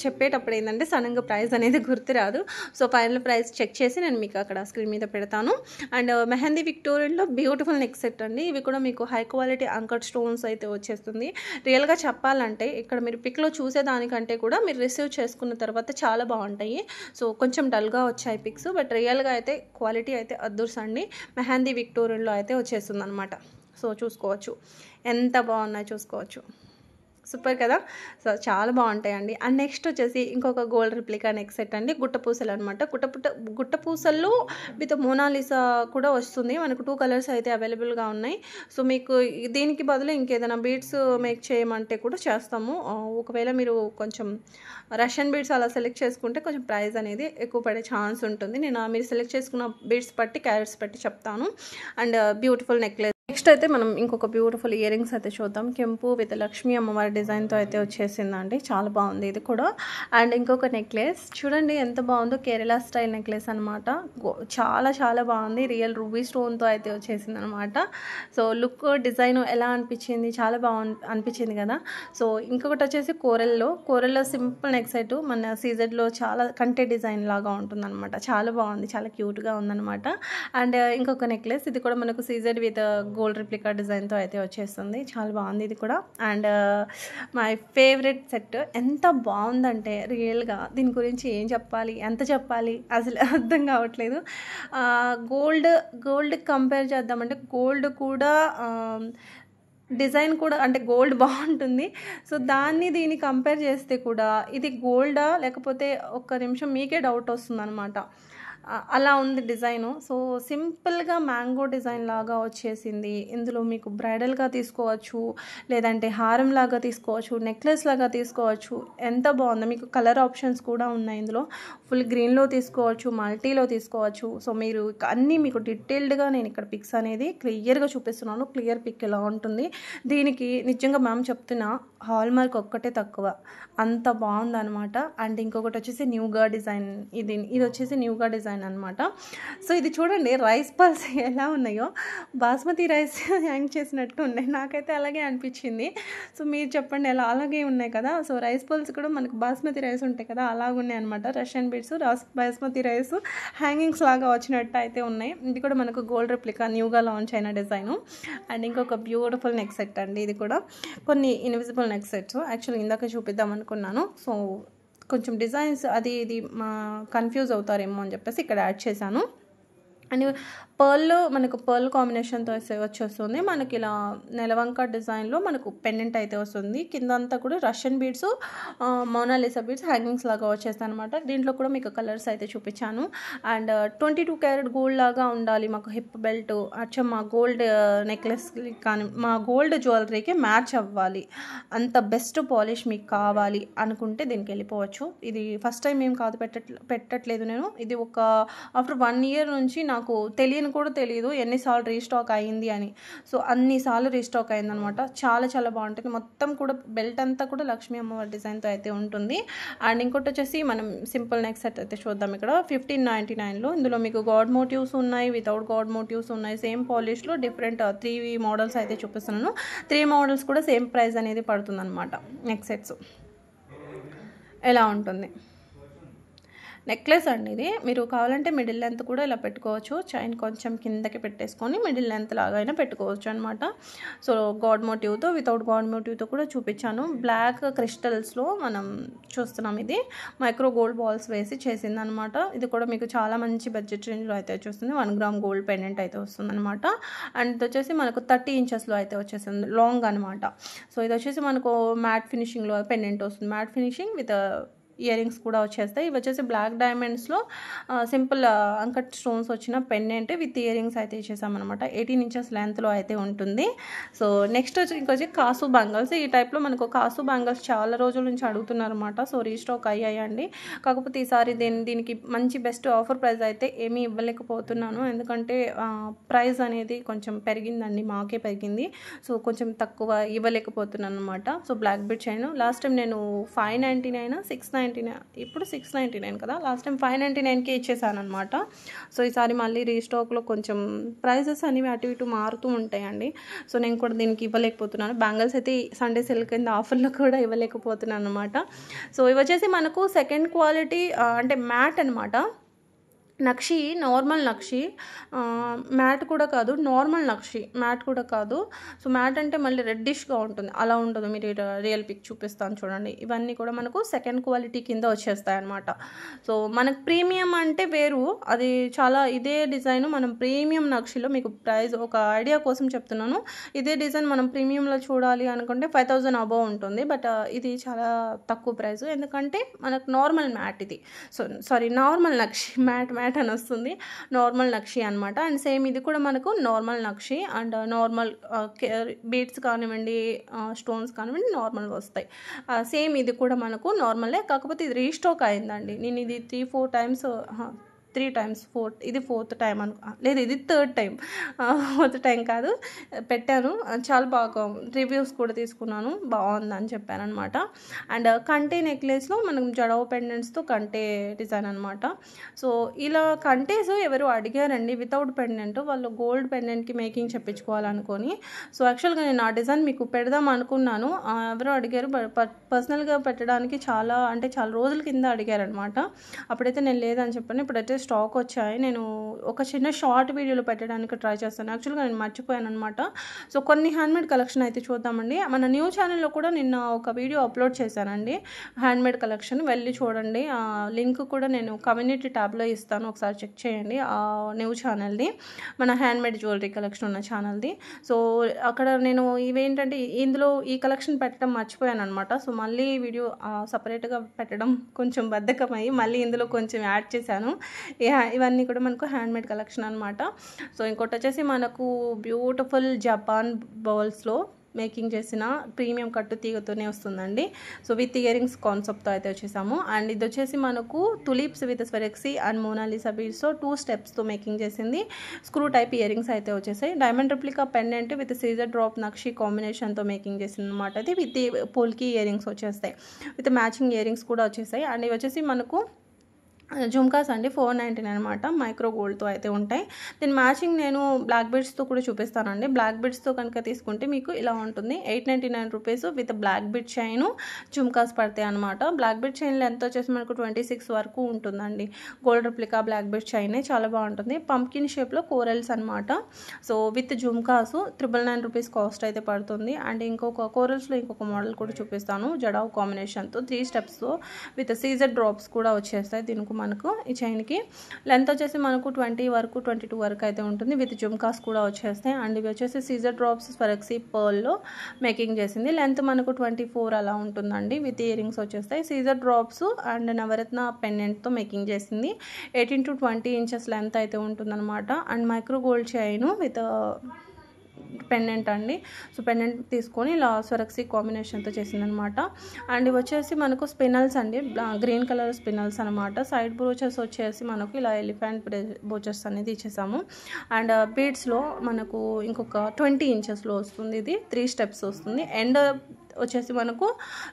చెప్పేటప్పుడు ఏంటంటే సడన్గా ప్రైస్ అనేది గుర్తురాదు. సో ఫైనల్ ప్రైస్ చెక్ చేసి నేను మీకు అక్కడ స్క్రీన్ మీద పెడతాను. అండ్ మెహందీ విక్టోరియన్లో బ్యూటిఫుల్ నెక్ సెట్ అండి. ఇవి కూడా మీకు హై క్వాలిటీ అంకర్ స్టోన్స్ అయితే వచ్చేస్తుంది. రియల్గా చెప్పాలంటే ఇక్కడ మీరు పిక్లో చూసేదానికంటే కూడా మీరు రిసీవ్ చేసుకున్న తర్వాత చాలా బాగుంటాయి. సో కొంచెం డల్గా వచ్చాయి పిక్స్, బట్ రియల్గా అయితే క్వాలిటీ అయితే అద్దుర్స్ అండి. మెహందీ విక్టోరియన్లో అయితే వచ్చేస్తుంది అనమాట. సో చూసుకోవచ్చు ఎంత బాగున్నాయో చూసుకోవచ్చు. సూపర్ కదా. సో చాలా బాగుంటాయండి. అండ్ నెక్స్ట్ వచ్చేసి ఇంకొక గోల్డ్ రిప్లికా నెక్ సెట్ అండి. గుట్టపూసలు అనమాట. గుట్టపూసల్లో విత్ మోనాలిసా కూడా వస్తుంది. మనకు 2 కలర్స్ అయితే అవైలబుల్గా ఉన్నాయి. సో మీకు దీనికి బదులు ఇంకేదైనా బీడ్స్ మేక్ చేయమంటే కూడా చేస్తాము. ఒకవేళ మీరు కొంచెం రష్యన్ బీడ్స్ అలా సెలెక్ట్ చేసుకుంటే కొంచెం ప్రైస్ అనేది ఎక్కువ పడే ఛాన్స్ ఉంటుంది. నేను మీరు సెలెక్ట్ చేసుకున్న బీడ్స్ బట్టి క్యారెట్స్ బట్టి చెప్తాను. And beautiful necklace. నెక్స్ట్ అయితే మనం ఇంకొక బ్యూటిఫుల్ ఇయర్ రింగ్స్ అయితే చూద్దాం. కెంపు విత్ లక్ష్మీ అమ్మవారి డిజైన్తో అయితే వచ్చేసిందండి. చాలా బాగుంది ఇది కూడా. అండ్ ఇంకొక నెక్లెస్ చూడండి ఎంత బాగుందో. కేరళ స్టైల్ నెక్లెస్ అనమాట. చాలా చాలా బాగుంది. రియల్ రూబీ స్టోన్తో అయితే వచ్చేసింది అనమాట. సో లుక్ డిజైన్ ఎలా అనిపించింది? చాలా అనిపించింది కదా. సో ఇంకొకటి వచ్చేసి కోరల్లో సింపుల్ నెక్ సెట్ మన సీజెడ్లో చాలా కంటే డిజైన్ లాగా ఉంటుంది అనమాట. చాలా బాగుంది. చాలా క్యూట్గా ఉందన్నమాట. అండ్ ఇంకొక నెక్లెస్ ఇది కూడా మనకు సీజెడ్ విత్ గోల్డ్ రిప్లికా డిజైన్తో అయితే వచ్చేస్తుంది. చాలా బాగుంది ఇది కూడా. And my favourite set. ఎంత బాగుందంటే రియల్గా దీని గురించి ఏం చెప్పాలి, ఎంత చెప్పాలి అసలు అర్థం కావట్లేదు. గోల్డ్ కంపేర్ చేద్దామంటే గోల్డ్ కూడా డిజైన్ కూడా అంటే గోల్డ్ బాగుంటుంది. సో దీన్ని కంపేర్ చేస్తే కూడా ఇది గోల్డా లేకపోతే ఒక్క నిమిషం మీకే డౌట్ వస్తుంది అనమాట. అలా ఉంది డిజైను. సో సింపుల్గా మ్యాంగో డిజైన్ లాగా వచ్చేసింది. ఇందులో మీకు బ్రైడల్గా తీసుకోవచ్చు, లేదంటే హారం లాగా తీసుకోవచ్చు, నెక్లెస్ లాగా తీసుకోవచ్చు. ఎంత బాగుందో. మీకు కలర్ ఆప్షన్స్ కూడా ఉన్నాయి ఇందులో. ఫుల్ గ్రీన్లో తీసుకోవచ్చు, మల్టీలో తీసుకోవచ్చు. సో మీరు అన్నీ మీకు డీటెయిల్డ్గా నేను ఇక్కడ పిక్స్ అనేది క్లియర్గా చూపిస్తున్నాను. క్లియర్ పిక్ ఎలా ఉంటుంది. దీనికి నిజంగా మ్యామ్ చెప్తున్నా హాల్మార్క్ ఒక్కటే తక్కువ, అంత బాగుందనమాట. అండ్ ఇంకొకటి వచ్చేసి న్యూగా డిజైన్. ఇది వచ్చేసి న్యూగా డిజైన్ అనమాట. సో ఇది చూడండి రైస్ పల్స్ ఎలా ఉన్నాయో, బాస్మతి రైస్ హ్యాంగ్ చేసినట్టు ఉన్నాయి. నాకైతే అలాగే అనిపించింది. సో మీరు చెప్పండి ఎలా? అలాగే ఉన్నాయి కదా. సో రైస్ పల్స్ కూడా మనకు బాస్మతి రైస్ ఉంటాయి కదా, అలాగున్నాయి అనమాట. Russian beads basmati rice hangings లాగా వచ్చినట్టు అయితే ఉన్నాయి. ఇది కూడా మనకు గోల్డ్ రిప్లికా న్యూగా లాంచ్ అయిన డిజైను. అండ్ ఇంకొక బ్యూటిఫుల్ నెక్ సెట్ అండి. ఇది కూడా కొన్ని ఇన్విజిబుల్ నెక్ సెట్స్. యాక్చువల్లీ ఇందాక చూపిద్దాం అనుకున్నాను. సో కొంచెం డిజైన్స్ అది ఇది కన్ఫ్యూజ్ అవుతారేమో అని చెప్పేసి ఇక్కడ యాడ్ చేశాను. అండ్ మనకు పర్ల్ కాంబినేషన్తో వచ్చేస్తుంది. మనకి ఇలా నెలవంక డిజైన్లో మనకు పెండెంట్ అయితే వస్తుంది. కింద అంతా కూడా Russian beads, Mona Lisa beads hangings లాగా వచ్చేస్తాయి అనమాట. దీంట్లో కూడా మీకు కలర్స్ అయితే చూపించాను. అండ్ 22 క్యారెట్ గోల్డ్ లాగా ఉండాలి మాకు హిప్ బెల్ట్. అచ్చా మా గోల్డ్ నెక్లెస్ కానీ మా గోల్డ్ జ్యువెలరీకి మ్యాచ్ అవ్వాలి, అంత బెస్ట్ పాలిష్ మీకు కావాలి అనుకుంటే దీనికి వెళ్ళిపోవచ్చు. ఇది ఫస్ట్ టైం ఏం కాదు పెట్టట్లేదు నేను. ఇది ఒక ఆఫ్టర్ 1 year నుంచి నాకు నాకు తెలియని కూడా తెలియదు ఎన్నిసార్లు రీస్టాక్ అయింది అని. సో అన్నిసార్లు రీస్టాక్ అయిందనమాట. చాలా చాలా బాగుంటుంది. మొత్తం కూడా బెల్ట్ అంతా కూడా లక్ష్మీ అమ్మవారి డిజైన్తో అయితే ఉంటుంది. అండ్ ఇంకోటి వచ్చేసి మనం సింపుల్ నెక్ సెట్ అయితే చూద్దాం. ఇక్కడ 1599లో ఇందులో మీకు గాడ్ మోటివ్స్ ఉన్నాయి, వితౌట్ గాడ్ మోటివ్స్ ఉన్నాయి. సేమ్ పాలిష్లో డిఫరెంట్ 3 మోడల్స్ అయితే చూపిస్తున్నాను. 3 మోడల్స్ కూడా సేమ్ ప్రైస్ అనేది పడుతుంది అనమాట. నెక్ సెట్స్ ఎలా ఉంటుంది. నెక్లెస్ అండి ఇది. మీరు కావాలంటే మిడిల్ లెంత్ కూడా ఇలా పెట్టుకోవచ్చు. చైన్ కొంచెం కిందకి పెట్టేసుకొని మిడిల్ లెంత్ లాగా అయినా పెట్టుకోవచ్చు అనమాట. సో గాడ్ మోటివ్తో, వితౌట్ గాడ్ మోటివ్తో కూడా చూపించాను. బ్లాక్ క్రిస్టల్స్లో మనం చూస్తున్నాం. ఇది మైక్రో గోల్డ్ బాల్స్ వేసి చేసింది అనమాట. ఇది కూడా మీకు చాలా మంచి బడ్జెట్ రేంజ్లో అయితే వచ్చేస్తుంది. 1 గ్రామ్ గోల్డ్ పెండెంట్ అయితే వస్తుంది అనమాట. అండ్ ఇది వచ్చేసి మనకు 30 ఇంచెస్లో అయితే వచ్చేసింది, లాంగ్ అనమాట. సో ఇది వచ్చేసి మనకు మ్యాట్ ఫినిషింగ్లో పెండెంట్ వస్తుంది. Matte finishing with ear rings కూడా వచ్చేస్తాయి. ఇవి వచ్చేసి బ్లాక్ డైమండ్స్లో సింపుల్ అంకట్ స్టోన్స్ వచ్చిన పెండెంట్ విత్ ఇయర్ రింగ్స్ అయితే ఇచ్చేసామన్నమాట. 18 ఇంచెస్ లెంత్లో అయితే ఉంటుంది. సో నెక్స్ట్ ఇంకొచ్చి కాసు బ్యాంగిల్స్. ఈ టైప్లో మనకు కాసు బ్యాంగిల్స్ చాలా రోజుల నుంచి అడుగుతున్నారు అనమాట. సో రీస్టాక్ అయ్యాయండి. కాకపోతే ఈసారి దీనికి మంచి బెస్ట్ ఆఫర్ ప్రైస్ అయితే ఏమీ ఇవ్వలేకపోతున్నాను. ఎందుకంటే ప్రైస్ అనేది కొంచెం పెరిగిందండి, మాకే పెరిగింది. సో కొంచెం తక్కువ ఇవ్వలేకపోతున్నాను అనమాట. So black bit chain last time నేను 599, 699, ఇప్పుడు 699 కదా, లాస్ట్ టైం 599కే ఇచ్చేసాను అనమాట. సో ఈసారి మళ్ళీ రీస్టాక్లో కొంచెం ప్రైసెస్ అనేవి అటు ఇటు మారుతూ ఉంటాయండి. సో నేను కూడా దీనికి ఇవ్వలేకపోతున్నాను. బ్యాంగిల్స్ అయితే సండే సేల్ కింద ఆఫర్లో కూడా ఇవ్వలేకపోతున్నాను అనమాట. సో ఇవి వచ్చేసి మనకు సెకండ్ క్వాలిటీ అంటే మ్యాట్ అనమాట. నక్షి, నార్మల్ నక్షి, మ్యాట్ కూడా కాదు, నార్మల్ నక్షి, మ్యాట్ కూడా కాదు. సో మ్యాట్ అంటే మళ్ళీ రెడ్డిష్గా ఉంటుంది, అలా ఉండదు. మీరు రియల్ పిక్ చూపిస్తాను చూడండి. ఇవన్నీ కూడా మనకు సెకండ్ క్వాలిటీ కింద వచ్చేస్తాయి అనమాట. సో మనకు ప్రీమియం అంటే వేరు, అది చాలా ఇదే డిజైన్ మనం ప్రీమియం నక్షిలో మీకు ప్రైస్ ఒక ఐడియా కోసం చెప్తున్నాను. ఇదే డిజైన్ మనం ప్రీమియంలో చూడాలి అనుకుంటే 5000 అబోవ్ ఉంటుంది. బట్ ఇది చాలా తక్కువ ప్రైస్, ఎందుకంటే మనకు నార్మల్ మ్యాట్ ఇది. సో సారీ, నార్మల్ నక్షి, మ్యాట్ అని వస్తుంది, నార్మల్ నక్షి అనమాట. అండ్ సేమ్ ఇది కూడా మనకు normal nakshi and normal beads కానివ్వండి, స్టోన్స్ కానివ్వండి నార్మల్ వస్తాయి. సేమ్ ఇది కూడా మనకు నార్మలే, కాకపోతే ఇది రీస్టాక్ అయిందండి. నేను ఇది 3-4 టైమ్స్, 3 times, 4, ఇది 4th టైం లేదు, ఇది 3rd టైం, 4th టైం కాదు, పెట్టాను. చాలా బాగా రివ్యూస్ కూడా తీసుకున్నాను, బాగుందని చెప్పాను అనమాట. అండ్ కంటే నెక్లెస్లో మనం జడవ పెండెంట్స్తో కంటే డిజైన్ అనమాట. సో ఇలా కంటేస్ ఎవరు అడిగారండి వితౌట్ పెండెంట్, వాళ్ళు గోల్డ్ పెండెంట్కి మేకింగ్ చెప్పించుకోవాలనుకొని. సో యాక్చువల్గా నేను ఆ డిజైన్ మీకు పెడదాం అనుకున్నాను. ఎవరో అడిగారు, పర్సనల్గా పెట్టడానికి చాలా రోజుల కింద అడిగారనమాట. అప్పుడైతే నేను లేదని చెప్పాను. ఇప్పుడైతే స్టాక్ వచ్చాయి. నేను ఒక చిన్న షార్ట్ వీడియోలో పెట్టడానికి ట్రై చేస్తాను. యాక్చువల్గా నేను మర్చిపోయాను అనమాట. సో కొన్ని హ్యాండ్మేడ్ కలెక్షన్ అయితే చూద్దామండి. మన న్యూ ఛానల్లో కూడా నిన్న ఒక వీడియో అప్లోడ్ చేశానండి, హ్యాండ్మేడ్ కలెక్షన్, వెళ్ళి చూడండి. లింక్ కూడా నేను కమ్యూనిటీ ట్యాబ్లో ఇస్తాను, ఒకసారి చెక్ చేయండి ఆ న్యూ ఛానల్ది, మన హ్యాండ్మేడ్ జ్యువెలరీ కలెక్షన్ ఉన్న ఛానల్ది. సో అక్కడ నేను ఇవేంటంటే ఇందులో ఈ కలెక్షన్ పెట్టడం మర్చిపోయాను అనమాట. సో మళ్ళీ వీడియో సపరేట్గా పెట్టడం కొంచెం బద్ధకమయ్యి మళ్ళీ ఇందులో కొంచెం యాడ్ చేశాను. ఇవన్నీ కూడా మనకు హ్యాండ్మేడ్ కలెక్షన్ అనమాట. సో ఇంకోటి వచ్చేసి మనకు బ్యూటిఫుల్ జపాన్ బౌల్స్లో మేకింగ్ చేసిన ప్రీమియం కట్టు తీగతోనే వస్తుందండి. సో విత్ ఇయర్ రింగ్స్ కాన్సెప్ట్తో అయితే వచ్చేసాము. అండ్ ఇది వచ్చేసి మనకు tulips with Swarovski and Mona Lisa బీడ్స్తో 2 స్టెప్స్తో మేకింగ్ చేసింది. స్క్రూ టైప్ ఇయర్ రింగ్స్ అయితే వచ్చేసాయి. Diamond replica pendant with CZ drop nakshi కాంబినేషన్తో మేకింగ్ చేసింది అనమాట. అది విత్ పోల్కి ఇయర్ రింగ్స్ వచ్చేస్తాయి, విత్ మ్యాచింగ్ ఇయర్ రింగ్స్ కూడా వచ్చేసాయి. అండ్ ఇవి వచ్చేసి మనకు జుమ్కాస్ అండి, 499 అనమాట, మైక్రో గోల్డ్తో అయితే ఉంటాయి. దీని మ్యాచింగ్ నేను బ్లాక్ బీడ్స్తో కూడా చూపిస్తానండి. బ్లాక్ బీడ్స్తో కనుక తీసుకుంటే మీకు ఇలా ఉంటుంది, 899 rupees with black bead chain జుమ్కాస్ పడతాయి అనమాట. బ్లాక్ బీడ్ చైన్ లెంత్ వచ్చేసి మనకు 26 వరకు ఉంటుందండి. గోల్డ్ రెప్లికా బ్లాక్ బీడ్ చైనే చాలా బాగుంటుంది. పంప్కిన్ షేప్లో కోరల్స్ అనమాట. So with jhumkas 999 rupees cost అయితే పడుతుంది. అండ్ ఇంకొక కోరల్స్లో ఇంకొక మోడల్ కూడా చూపిస్తాను, జడావ్ కాంబినేషన్తో 3 స్టెప్స్తో విత్ సీజర్ డ్రాప్స్ కూడా వచ్చేస్తాయి. దీనికి మనకు ఈ చైన్కి లెంత్ వచ్చేసి మనకు 20 వరకు 22 వరకు అయితే ఉంటుంది, విత్ జుమ్కాస్ కూడా వచ్చేస్తాయి. అండ్ ఇవి వచ్చేసి సీజర్ డ్రాప్స్ స్వెరెక్సీ పర్ల్లో మేకింగ్ చేసింది. లెంత్ మనకు 24 అలా ఉంటుందండి, విత్ ఇయర్ రింగ్స్ వచ్చేస్తాయి. సీజర్ డ్రాప్స్ అండ్ నవరత్న పెండెంట్తో మేకింగ్ చేసింది. 18 to 20 ఇంచెస్ లెంత్ అయితే ఉంటుందన్నమాట. And micro gold chain with pendant అండి. సో పెండెంట్ తీసుకొని ఇలా స్వరక్సీ కాంబినేషన్తో చేసిందనమాట. అండ్ ఇవి వచ్చేసి మనకు స్పినల్స్ అండి, గ్రీన్ కలర్ స్పినల్స్ అనమాట. సైడ్ బ్రోచెస్ వచ్చేసి మనకు ఇలా ఎలిఫెంట్ బ్రోచెస్ అనేది ఇచ్చేసాము. అండ్ బీడ్స్లో మనకు ఇంకొక 20 ఇంచెస్లో వస్తుంది. ఇది 3 స్టెప్స్ వస్తుంది. ఎండ్ వచ్చేసి మనకు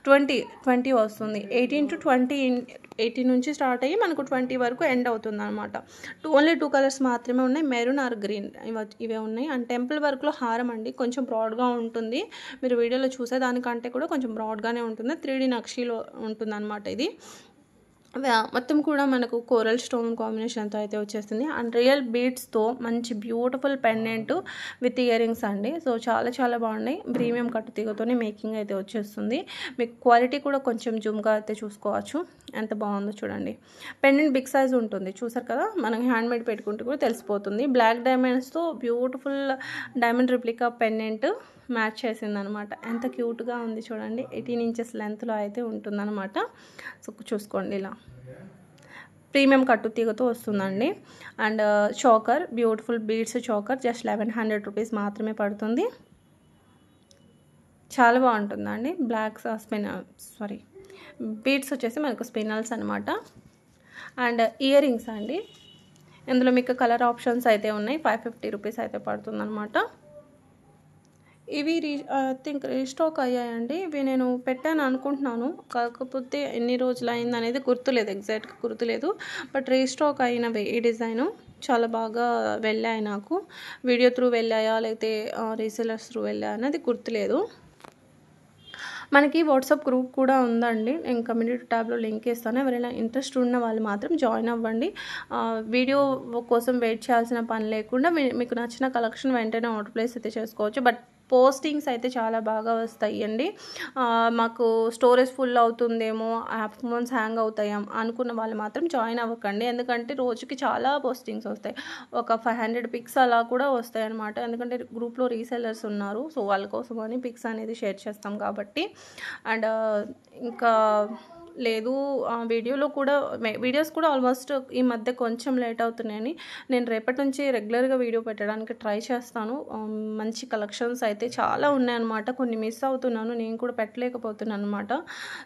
20 వస్తుంది. 18 to 20, 18 నుంచి స్టార్ట్ అయ్యి మనకు 20 వరకు ఎండ్ అవుతుంది అనమాట. ఓన్లీ 2 కలర్స్ మాత్రమే ఉన్నాయి, మెరూన్ ఆర్ గ్రీన్ ఇవే ఉన్నాయి. అండ్ టెంపుల్ వర్క్లో హారం అండి, కొంచెం బ్రాడ్గా ఉంటుంది. మీరు వీడియోలో చూసేదానికంటే కూడా కొంచెం బ్రాడ్గానే ఉంటుంది. 3D నక్షీలో ఉంటుంది అనమాట. ఇది మొత్తం కూడా మనకు కోరల్ స్టోన్ కాంబినేషన్తో అయితే వచ్చేస్తుంది. అండ్ రియల్ బీడ్స్తో మంచి beautiful pendant with ear rings అండి. సో చాలా చాలా బాగున్నాయి. ప్రీమియం కట్టు తీగతోనే మేకింగ్ అయితే వచ్చేస్తుంది. మీకు క్వాలిటీ కూడా కొంచెం జూమ్గా అయితే చూసుకోవచ్చు, ఎంత బాగుందో చూడండి. పెండెంట్ బిగ్ సైజ్ ఉంటుంది, చూసారు కదా, మనం హ్యాండ్ మేడ్ పెట్టుకుంటే కూడా తెలిసిపోతుంది. బ్లాక్ డైమండ్స్తో beautiful diamond replica pendant match చేసింది అనమాట. ఎంత క్యూట్గా ఉంది చూడండి. 18 ఇంచెస్ లెంత్లో అయితే ఉంటుందన్నమాట. సో చూసుకోండి, ఇలా ప్రీమియం కట్టు తీగతో వస్తుందండి. And choker, beautiful beads choker, just 1100 rupees మాత్రమే పడుతుంది. చాలా బాగుంటుందండి. బ్లాక్ బీడ్స్ వచ్చేసి మనకు స్పినల్స్ అనమాట. అండ్ ఇయర్ రింగ్స్ అండి, ఇందులో మీకు కలర్ ఆప్షన్స్ అయితే ఉన్నాయి. 550 రూపీస్ అయితే పడుతుంది అనమాట. ఇవి థింక్ రీస్టాక్ అయ్యాయండి. ఇవి నేను పెట్టాను అనుకుంటున్నాను, కాకపోతే ఎన్ని రోజులు అయింది అనేది గుర్తులేదు, ఎగ్జాక్ట్గా గుర్తులేదు. బట్ రీస్టాక్ అయినవి ఈ డిజైను చాలా బాగా వెళ్ళాయి నాకు. వీడియో త్రూ వెళ్ళాయా లేకపోతే రీసెలర్స్ త్రూ వెళ్ళాయా అనేది గుర్తులేదు. మనకి వాట్సాప్ గ్రూప్ కూడా ఉందండి, నేను కమ్యూనిటీ ట్యాబ్లో లింక్ ఇస్తాను. ఎవరైనా ఇంట్రెస్ట్ ఉన్న వాళ్ళు మాత్రం జాయిన్ అవ్వండి. వీడియో కోసం వెయిట్ చేయాల్సిన పని లేకుండా మీకు నచ్చిన కలెక్షన్ వెంటనే ఆర్డర్ ప్లేస్ అయితే చేసుకోవచ్చు. బట్ పోస్టింగ్స్ అయితే చాలా బాగా వస్తాయి అండి. మాకు స్టోరేజ్ ఫుల్ అవుతుందేమో, యాప్ ఫోన్స్ హ్యాంగ్ అవుతాయా అనుకున్న వాళ్ళు మాత్రం జాయిన్ అవ్వకండి. ఎందుకంటే రోజుకి చాలా పోస్టింగ్స్ వస్తాయి, ఒక 500 పిక్స్ అలా కూడా వస్తాయి అనమాట. ఎందుకంటే గ్రూప్లో రీసెల్లర్స్ ఉన్నారు, సో వాళ్ళ కోసం అని పిక్స్ అనేది షేర్ చేస్తాం కాబట్టి. అండ్ ఇంకా లేదు, వీడియోస్ కూడా ఆల్మోస్ట్ ఈ మధ్య కొంచెం లేట్ అవుతున్నాయని, నేను రేపటి నుంచి రెగ్యులర్గా వీడియో పెట్టడానికి ట్రై చేస్తాను. మంచి కలెక్షన్స్ అయితే చాలా ఉన్నాయన్నమాట. కొన్ని మిస్ అవుతున్నాను, నేను కూడా పెట్టలేకపోతున్నాను అనమాట.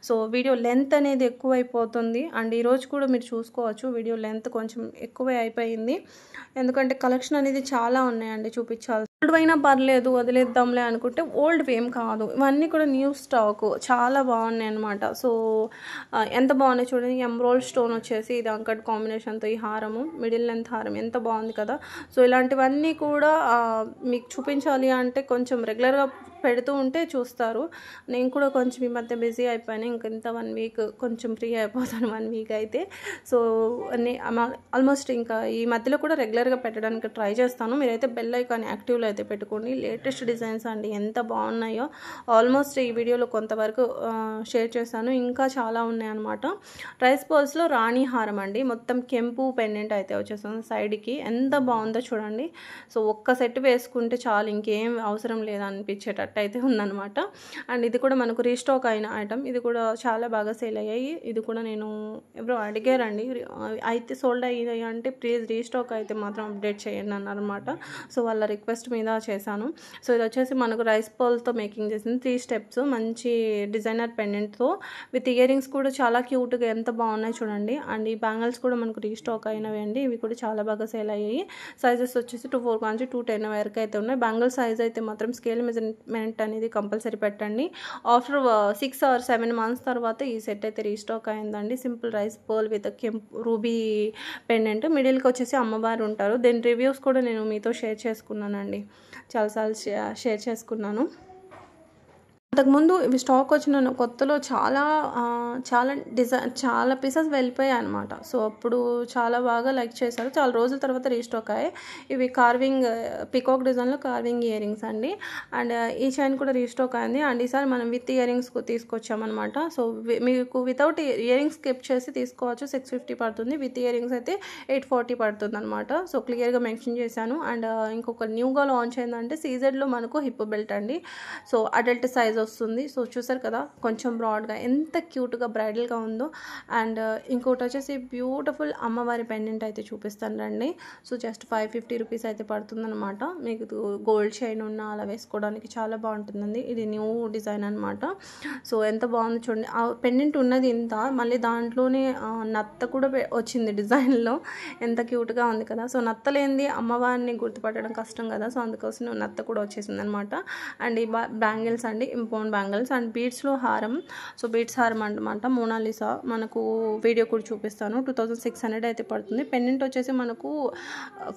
సో వీడియో లెంత్ అనేది ఎక్కువ అయిపోతుంది. అండ్ ఈరోజు కూడా మీరు చూసుకోవచ్చు, వీడియో లెంత్ కొంచెం ఎక్కువే అయిపోయింది. ఎందుకంటే కలెక్షన్ అనేది చాలా ఉన్నాయండి చూపించాలి. ఓల్డ్ అయినా పర్లేదు వదిలేద్దాంలే అనుకుంటే ఓల్డ్ ఏం కాదు, ఇవన్నీ కూడా న్యూ స్టాక్, చాలా బాగున్నాయి అనమాట. సో ఎంత బాగున్నాయి చూడండి. ఎంబ్రాయిడ్ స్టోన్ వచ్చేసి ఇది అంకట్ కాంబినేషన్తో ఈ హారము, మిడిల్ లెంత్ హారం ఎంత బాగుంది కదా. సో ఇలాంటివన్నీ కూడా మీకు చూపించాలి అంటే కొంచెం రెగ్యులర్గా పెడుతూ ఉంటే చూస్తారు. నేను కూడా కొంచెం ఈ మధ్య బిజీ అయిపోయాను, ఇంత 1 వీక్ కొంచెం ఫ్రీ అయిపోతాను 1 వీక్ అయితే. సో ఆల్మోస్ట్ ఇంకా ఈ మధ్యలో కూడా రెగ్యులర్గా పెట్టడానికి ట్రై చేస్తాను. మీరైతే బెల్ ఐకాన్ యాక్టివ్లో అయితే పెట్టుకోండి. లేటెస్ట్ డిజైన్స్ అండి, ఎంత బాగున్నాయో. ఆల్మోస్ట్ ఈ వీడియోలో కొంతవరకు షేర్ చేశాను, ఇంకా చాలా ఉన్నాయన్నమాట. రైస్ బాల్స్లో రాణి హారం అండి, మొత్తం కెంపు పెండెంట్ అయితే వచ్చేస్తుంది సైడ్కి, ఎంత బాగుందో చూడండి. సో ఒక్క సెట్ వేసుకుంటే చాలు, ఇంకేం అవసరం లేదనిపించేటట్టు అయితే ఉందన్నమాట. అండ్ ఇది కూడా మనకు రీస్టాక్ అయిన ఐటమ్, ఇది కూడా చాలా బాగా సేల్ అయ్యాయి. ఇది కూడా నేను ఎవరో అడిగారండి, అయితే సోల్డ్ అయ్యాయి అంటే ప్లీజ్ రీస్టాక్ అయితే మాత్రం అప్డేట్ చేయండి అన్నారనమాట. సో వాళ్ళ రిక్వెస్ట్ మీద చేశాను. సో ఇది వచ్చేసి మనకు రైస్ బాల్తో మేకింగ్ చేసింది, 3 స్టెప్స్, మంచి డిజైనర్ పెండెంట్తో విత్ ఇయర్ రింగ్స్ కూడా చాలా క్యూట్గా ఎంత బాగున్నాయి చూడండి. అండ్ ఈ బ్యాంగిల్స్ కూడా మనకు రీస్టాక్ అయినవి అండి, ఇవి కూడా చాలా బాగా సేల్ అయ్యాయి. సైజెస్ వచ్చేసి 2.4 నుంచి 2.10 వరకు అయితే ఉన్నాయి. బ్యాంగిల్ సైజ్ అయితే మాత్రం స్కేల్ మెజర్మెంట్ అనేది కంపల్సరీ పెట్టండి. ఆఫ్టర్ 6 or 7 months తర్వాత ఈ సెట్ అయితే రీస్టాక్ అయిందండి. Simple rice pearl with ruby pendant, మిడిల్కి వచ్చేసి అమ్మవారు ఉంటారు. దీని రివ్యూస్ కూడా నేను మీతో షేర్ చేసుకున్నానండి, చాలాసార్లు షేర్ చేసుకున్నాను. అంతకుముందు ఇవి స్టాక్ వచ్చిన కొత్తలో చాలా పీసెస్ వెళ్ళిపోయాయి అనమాట. సో అప్పుడు చాలా బాగా లైక్ చేశారు, చాలా రోజుల తర్వాత రీస్టాక్ అయ్యాయి. ఇవి కార్వింగ్ పికాక్ డిజైన్లో కార్వింగ్ ఇయర్ రింగ్స్ అండి. అండ్ ఈ చైన్ కూడా రీస్టాక్ అయింది. అండ్ ఈసారి మనం విత్ ఇయర్ రింగ్స్ తీసుకొచ్చామన్నమాట. సో మీకు వితౌట్ ఇయర్ రింగ్స్ స్కిప్ చేసి తీసుకోవచ్చు, 650 పడుతుంది. విత్ ఇయర్ రింగ్స్ అయితే 840 పడుతుంది అనమాట. సో క్లియర్గా మెన్షన్ చేశాను. అండ్ ఇంకొక న్యూగా లాంచ్ అయిందంటే సీజెడ్లో మనకు హిప్ బెల్ట్ అండి. సో అడల్ట్ సైజ్ వస్తుంది. సో చూసారు కదా కొంచెం బ్రాడ్గా ఎంత క్యూట్గా బ్రైడల్గా ఉందో. అండ్ ఇంకోటి వచ్చేసి బ్యూటిఫుల్ అమ్మవారి పెండెంట్ అయితే చూపిస్తాను రండి. సో జస్ట్ 550 రూపీస్ అయితే పడుతుందన్నమాట. మీకు గోల్డ్ చైన్ ఉన్న అలా వేసుకోవడానికి చాలా బాగుంటుందండి. ఇది న్యూ డిజైన్ అనమాట. సో ఎంత బాగుంది చూడండి. ఆ పెండెంట్ ఉన్నది ఇంత, మళ్ళీ దాంట్లోనే నత్త కూడా వచ్చింది డిజైన్లో. ఎంత క్యూట్గా ఉంది కదా. సో నత్తలేంది అమ్మవారిని గుర్తుపట్టడం కష్టం కదా. సో అందుకోసం నత్త కూడా వచ్చేసింది అనమాట. అండ్ ఈ బ్యాంగిల్స్ అండి, ఇంపోర్ట్ బ్యాంగిల్స్ అండ్ బీడ్స్లో హారం. సో బీడ్స్ హారం అనమాట. మోనాలిసా మనకు వీడియో కూడా చూపిస్తాను. 2600 అయితే పడుతుంది. పెండెంట్ వచ్చేసి మనకు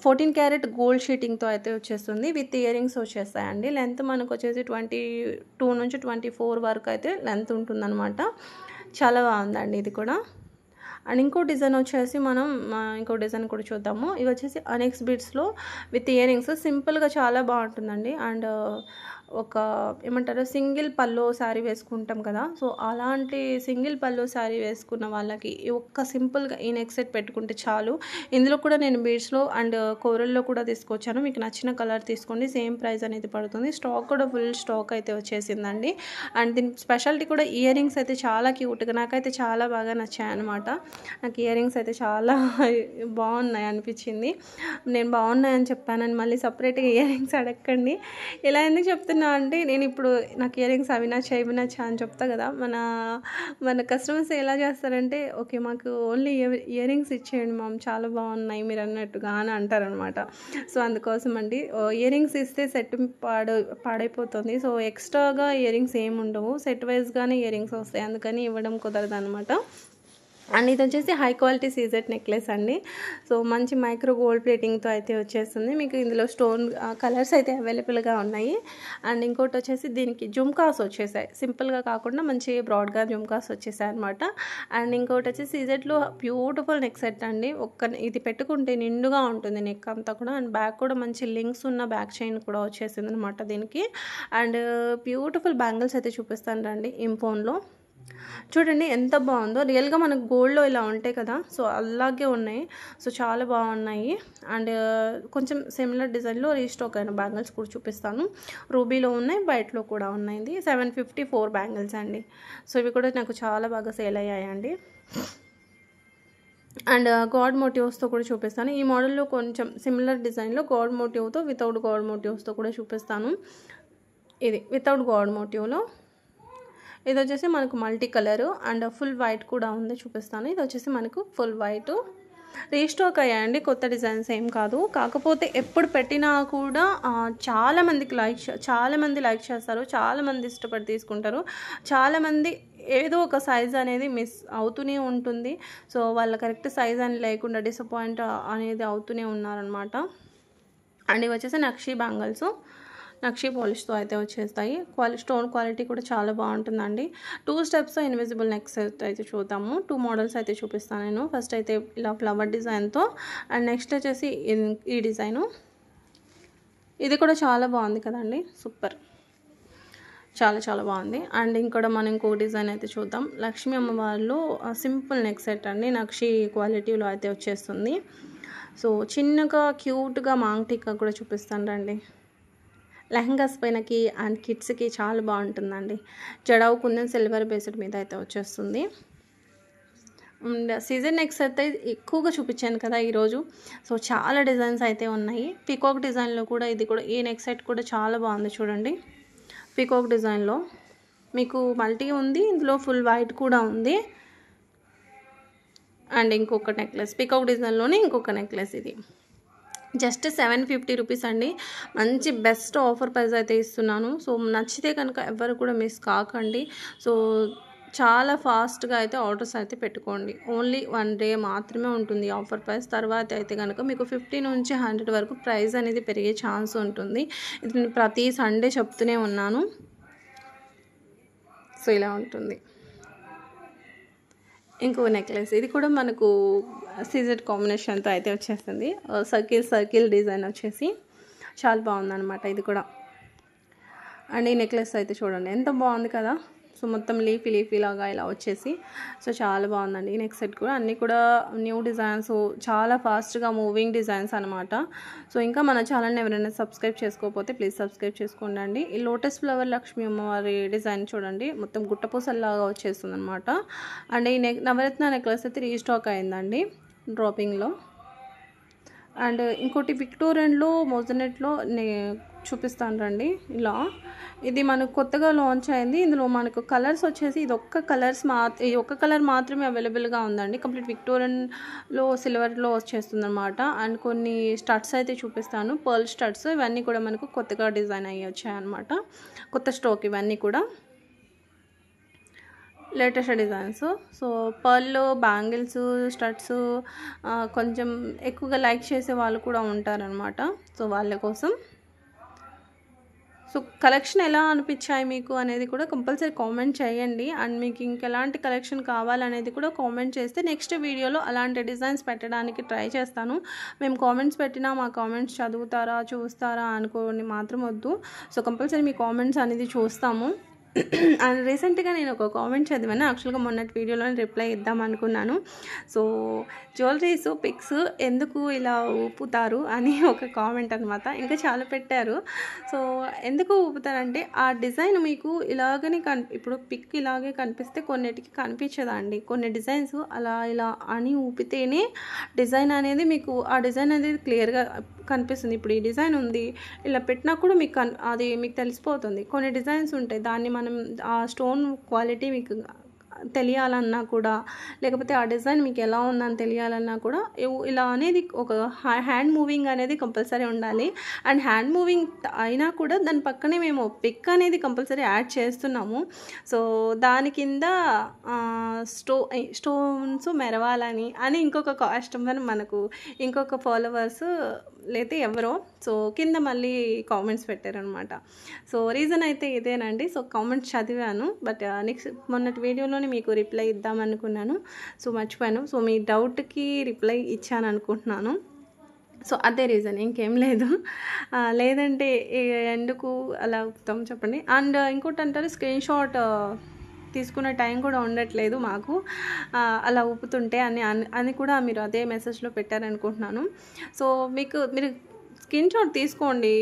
14 క్యారెట్ గోల్డ్ షీటింగ్తో అయితే వచ్చేస్తుంది. విత్ ఇయర్ రింగ్స్ వచ్చేస్తాయండి. లెంత్ మనకు వచ్చేసి 22 నుంచి 24 వరకు అయితే లెంత్ ఉంటుందన్నమాట. చాలా బాగుందండి ఇది కూడా. అండ్ ఇంకో డిజైన్ వచ్చేసి మనం ఇంకో డిజైన్ కూడా చూద్దాము. ఇవి వచ్చేసి అనెక్స్ బీడ్స్లో విత్ ఇయర్ రింగ్స్ సింపుల్గా చాలా బాగుంటుందండి. అండ్ ఒక ఏమంటారు సింగిల్ పల్లో శారీ వేసుకుంటాం కదా. సో అలాంటి సింగిల్ పల్లో శారీ వేసుకున్న వాళ్ళకి ఒక్క సింపుల్గా ఈ నెక్ సెట్ పెట్టుకుంటే చాలు. ఇందులో కూడా నేను బీడ్స్లో అండ్ కోరల్లో కూడా తీసుకొచ్చాను. మీకు నచ్చిన కలర్ తీసుకోండి. సేమ్ ప్రైస్ అనేది పడుతుంది. స్టాక్ కూడా ఫుల్ స్టాక్ అయితే వచ్చేసిందండి. అండ్ దీని స్పెషాలిటీ కూడా ఇయర్ రింగ్స్ అయితే చాలా క్యూట్గా నాకైతే చాలా బాగా నచ్చాయి అనమాట. నాకు ఇయర్ రింగ్స్ అయితే చాలా బాగున్నాయి అనిపించింది. నేను బాగున్నాయని చెప్పానని మళ్ళీ సపరేట్గా ఇయర్ రింగ్స్ అడగండి. ఇలా ఎందుకు చెప్తున్నా అంటే నేను ఇప్పుడు నాకు ఇయర్ రింగ్స్ అవి నచ్చా ఇవి నచ్చా అని చెప్తా కదా. మన కస్టమర్స్ ఎలా చేస్తారంటే ఓకే మాకు ఓన్లీ ఇయర్ రింగ్స్ ఇచ్చేయండి మామ్ చాలా బాగున్నాయి మీరు అన్నట్టుగా అని అంటారనమాట. సో అందుకోసం అండి ఇయర్ రింగ్స్ ఇస్తే సెట్ పాడైపోతుంది. సో ఎక్స్ట్రాగా ఇయర్ రింగ్స్ ఏమి ఉండవు, సెట్ వైజ్గానే ఇయర్ రింగ్స్ వస్తాయి. అందుకని ఇవ్వడం కుదరదు అనమాట. అండ్ ఇది వచ్చేసి హై క్వాలిటీ సీజెడ్ నెక్లెస్ అండి. సో మంచి మైక్రో గోల్డ్ ప్లేటింగ్తో అయితే వచ్చేస్తుంది. మీకు ఇందులో స్టోన్ కలర్స్ అయితే అవైలబుల్గా ఉన్నాయి. అండ్ ఇంకోటి వచ్చేసి దీనికి జుమ్కాస్ వచ్చేసాయి. సింపుల్గా కాకుండా మంచి బ్రాడ్గా జుమ్కాస్ వచ్చేసాయి అనమాట. అండ్ ఇంకోటి వచ్చేసి సీజెడ్లో బ్యూటిఫుల్ నెక్ సెట్ అండి. ఇది పెట్టుకుంటే నిండుగా ఉంటుంది నెక్ అంతా కూడా. అండ్ బ్యాక్ కూడా మంచి లింక్స్ ఉన్న బ్యాక్ చైన్ కూడా వచ్చేసింది అనమాట దీనికి. అండ్ బ్యూటిఫుల్ బ్యాంగిల్స్ అయితే చూపిస్తాను రండి. ఇంపోన్లో చూడండి ఎంత బాగుందో. రియల్గా మనకు గోల్డ్లో ఇలా ఉంటాయి కదా. సో అలాగే ఉన్నాయి. సో చాలా బాగున్నాయి. అండ్ కొంచెం సిమిలర్ డిజైన్లో రీస్టాక్ అయిన బ్యాంగిల్స్ కూడా చూపిస్తాను. రూబీలో ఉన్నాయి, బయటలో కూడా ఉన్నాయి. 754 బ్యాంగిల్స్ అండి. సో ఇవి కూడా నాకు చాలా బాగా సేల్ అయ్యాయండి. అండ్ గాడ్ మోటివ్స్తో కూడా చూపిస్తాను. ఈ మోడల్లో కొంచెం సిమిలర్ డిజైన్లో గాడ్ మోటివ్తో వితౌట్ గాడ్ మోటివ్స్తో కూడా చూపిస్తాను. ఇది వితౌట్ గాడ్ మోటివ్లో. ఇది వచ్చేసి మనకు multi colour and full white కూడా ఉంది చూపిస్తాను. ఇది వచ్చేసి మనకు ఫుల్ వైట్ రీస్టాక్ అయ్యాయండి. కొత్త డిజైన్స్ ఏం కాదు. కాకపోతే ఎప్పుడు పెట్టినా కూడా చాలామంది లైక్ చేస్తారు, చాలామంది ఇష్టపడి తీసుకుంటారు. చాలామంది ఏదో ఒక సైజ్ అనేది మిస్ అవుతూనే ఉంటుంది. సో వాళ్ళ కరెక్ట్ సైజ్ అని లేకుండా డిసప్పాయింట్ అనేది అవుతూనే ఉన్నారనమాట. అండ్ ఇవి వచ్చేసి నక్షీ బ్యాంగిల్స్, నక్షీ పాలిష్తో అయితే వచ్చేస్తాయి. స్టోన్ క్వాలిటీ కూడా చాలా బాగుంటుందండి. 2 స్టెప్స్ ఇన్విజిబుల్ నెక్ సెట్ అయితే చూద్దాము. 2 మోడల్స్ అయితే చూపిస్తాను నేను. ఫస్ట్ అయితే ఇలా ఫ్లవర్ డిజైన్తో అండ్ నెక్స్ట్ వచ్చేసి ఈ డిజైను. ఇది కూడా చాలా బాగుంది కదండి. సూపర్, చాలా చాలా బాగుంది. అండ్ మనం ఇంకో డిజైన్ అయితే చూద్దాం. లక్ష్మీ అమ్మవారిలో సింపుల్ నెక్ సెట్ అండి. నక్షీ క్వాలిటీలో అయితే వచ్చేస్తుంది. సో చిన్నగా క్యూట్గా మాంగ్ టీకా కూడా చూపిస్తాను రండి. లెహంగాస్ పైనకి అండ్ కిడ్స్కి చాలా బాగుంటుందండి. జడావు కుందన్ సిల్వర్ బేస్డ్ మీద అయితే వచ్చేస్తుంది. అండ్ సీజన్ నెక్స్ అయితే ఎక్కువగా చూపించాను కదా ఈరోజు. సో చాలా డిజైన్స్ అయితే ఉన్నాయి. పీకాక్ డిజైన్లో కూడా ఈ నెక్ సెట్ కూడా చాలా బాగుంది చూడండి. పీకాక్ డిజైన్లో మీకు మల్టీ ఉంది, ఇందులో ఫుల్ వైట్ కూడా ఉంది. అండ్ ఇంకొక నెక్లెస్ పీకాక్ డిజైన్లోనే ఇంకొక నెక్లెస్. ఇది జస్ట్ 750 రూపీస్ అండి. మంచి బెస్ట్ ఆఫర్ ప్రైస్ అయితే ఇస్తున్నాను. సో నచ్చితే కనుక ఎవరు కూడా మిస్ కాకండి. సో చాలా ఫాస్ట్గా అయితే ఆర్డర్స్ అయితే పెట్టుకోండి. ఓన్లీ 1 డే మాత్రమే ఉంటుంది ఆఫర్ ప్రైస్. తర్వాత అయితే కనుక మీకు 50 నుంచి 100 వరకు ప్రైస్ అనేది పెరిగే ఛాన్స్ ఉంటుంది. ఇది నేను ప్రతి సండే చెప్తూనే ఉన్నాను. సో ఇలా ఉంటుంది. ఇంకో నెక్లెస్, ఇది కూడా మనకు సీజెడ్ కాంబినేషన్తో అయితే వచ్చేస్తుంది. సర్కిల్ డిజైన్ వచ్చేసి చాలా బాగుందన్నమాట ఇది కూడా. అండ్ ఈ నెక్లెస్ అయితే చూడండి ఎంత బాగుంది కదా. సో సో మొత్తం లీఫీ లాగా ఇలా వచ్చేసి సో చాలా బాగుందండి. నెక్స్ట్ సెట్ కూడా అన్నీ కూడా న్యూ డిజైన్స్, చాలా ఫాస్ట్గా మూవింగ్ డిజైన్స్ అనమాట. సో ఇంకా మన ఛానల్ని ఎవరైనా సబ్స్క్రైబ్ చేసుకోకపోతే ప్లీజ్ సబ్స్క్రైబ్ చేసుకోండి. ఈ లోటస్ ఫ్లవర్ లక్ష్మీ అమ్మవారి డిజైన్ చూడండి, మొత్తం గుట్టపూసల్లాగా వచ్చేస్తుంది అనమాట. అండ్ ఈ నవరత్న నెక్లెస్ అయితే రీస్టాక్ అయిందండి డ్రాపింగ్లో. అండ్ ఇంకోటి విక్టోరియన్లో మోజనెట్లో చూపిస్తాను రండి. ఇలా ఇది మనకు కొత్తగా లాంచ్ అయింది. ఇందులో మనకు కలర్స్ వచ్చేసి ఇది ఒక్క కలర్ మాత్రమే అవైలబుల్గా ఉందండి. కంప్లీట్ విక్టోరియన్లో సిల్వర్లో వచ్చేస్తుంది అనమాట. అండ్ కొన్ని స్టడ్స్ అయితే చూపిస్తాను, పర్ల్ స్టడ్స్. ఇవన్నీ కూడా మనకు కొత్తగా డిజైన్ అయ్యి వచ్చాయన్నమాట, కొత్త స్టాక్. ఇవన్నీ కూడా latest designs. So pearl bangles, studs కొంచెం ఎక్కువగా లైక్ చేసే వాళ్ళు కూడా ఉంటారనమాట. సో వాళ్ళ కోసం. సో కలెక్షన్ ఎలా అనిపించాయి మీకు అనేది కూడా కంపల్సరీ కామెంట్ చేయండి. అండ్ మీకు ఇంకెలాంటి కలెక్షన్ కావాలనేది కూడా కామెంట్ చేస్తే నెక్స్ట్ వీడియోలో అలాంటి డిజైన్స్ పెట్టడానికి ట్రై చేస్తాను. మేము కామెంట్స్ పెట్టినా మా కామెంట్స్ చదువుతారా చూస్తారా అనుకోని మాత్రం వద్దు. సో కంపల్సరీ మీ కామెంట్స్ అనేది చూస్తాము. అండ్ రీసెంట్గా నేను ఒక కామెంట్ చదివాను, యాక్చువల్గా మొన్నటి వీడియోలోనే రిప్లై ఇద్దాం అనుకున్నాను. సో జ్యువెలరీస్ పిక్స్ ఎందుకు ఇలా ఊపుతారు అని ఒక కామెంట్ అనమాట. ఇంకా చాలా పెట్టారు. సో ఎందుకు ఊపుతారంటే ఆ డిజైన్ మీకు ఇలాగని ఇప్పుడు పిక్ ఇలాగే కనిపిస్తే కొన్నిటికి కనిపించదండి. కొన్ని డిజైన్స్ అలా ఇలా అని ఊపితేనే డిజైన్ అనేది మీకు ఆ డిజైన్ అనేది క్లియర్గా కనిపిస్తుంది. ఇప్పుడు ఈ డిజైన్ ఉంది, ఇలా పెట్టినా కూడా మీకు అది మీకు తెలిసిపోతుంది. కొన్ని డిజైన్స్ ఉంటాయి, దాన్ని మనం ఆ స్టోన్ క్వాలిటీ మీకు తెలియాలన్నా కూడా, లేకపోతే ఆ డిజైన్ మీకు ఎలా ఉందని తెలియాలన్నా కూడా ఇలా అనేది ఒక హ్యాండ్ మూవింగ్ అనేది కంపల్సరీ ఉండాలి. అండ్ హ్యాండ్ మూవింగ్ అయినా కూడా దాని పక్కనే మేము పిక్ అనేది కంపల్సరీ యాడ్ చేస్తున్నాము. సో దాని కింద స్టోన్స్ మెరవాలని అని ఇంకొక కస్టమర్ మనకు ఇంకొక ఫాలోవర్స్ లేతే ఎవరో సో కింద మళ్ళీ కామెంట్స్ పెట్టారనమాట. సో రీజన్ అయితే ఇదేనండి. సో కామెంట్స్ చదివాను, బట్ నెక్స్ట్ మొన్నటి వీడియోలోనే మీకు రిప్లై ఇద్దామనుకున్నాను. సో మర్చిపోయాను. సో మీ డౌట్కి రిప్లై ఇచ్చాను అనుకుంటున్నాను. సో అదే రీజన్, ఇంకేం లేదు. లేదంటే ఎందుకు అలా ఉత్తం చెప్పండి. అండ్ ఇంకోటి అంటారు, స్క్రీన్ షాట్ తీసుకునే టైం కూడా ఉండట్లేదు మాకు అలా ఊపుతుంటే అని కూడా మీరు అదే మెసేజ్లో పెట్టారనుకుంటున్నాను. సో మీరు స్క్రీన్ షాట్ తీసుకోండి.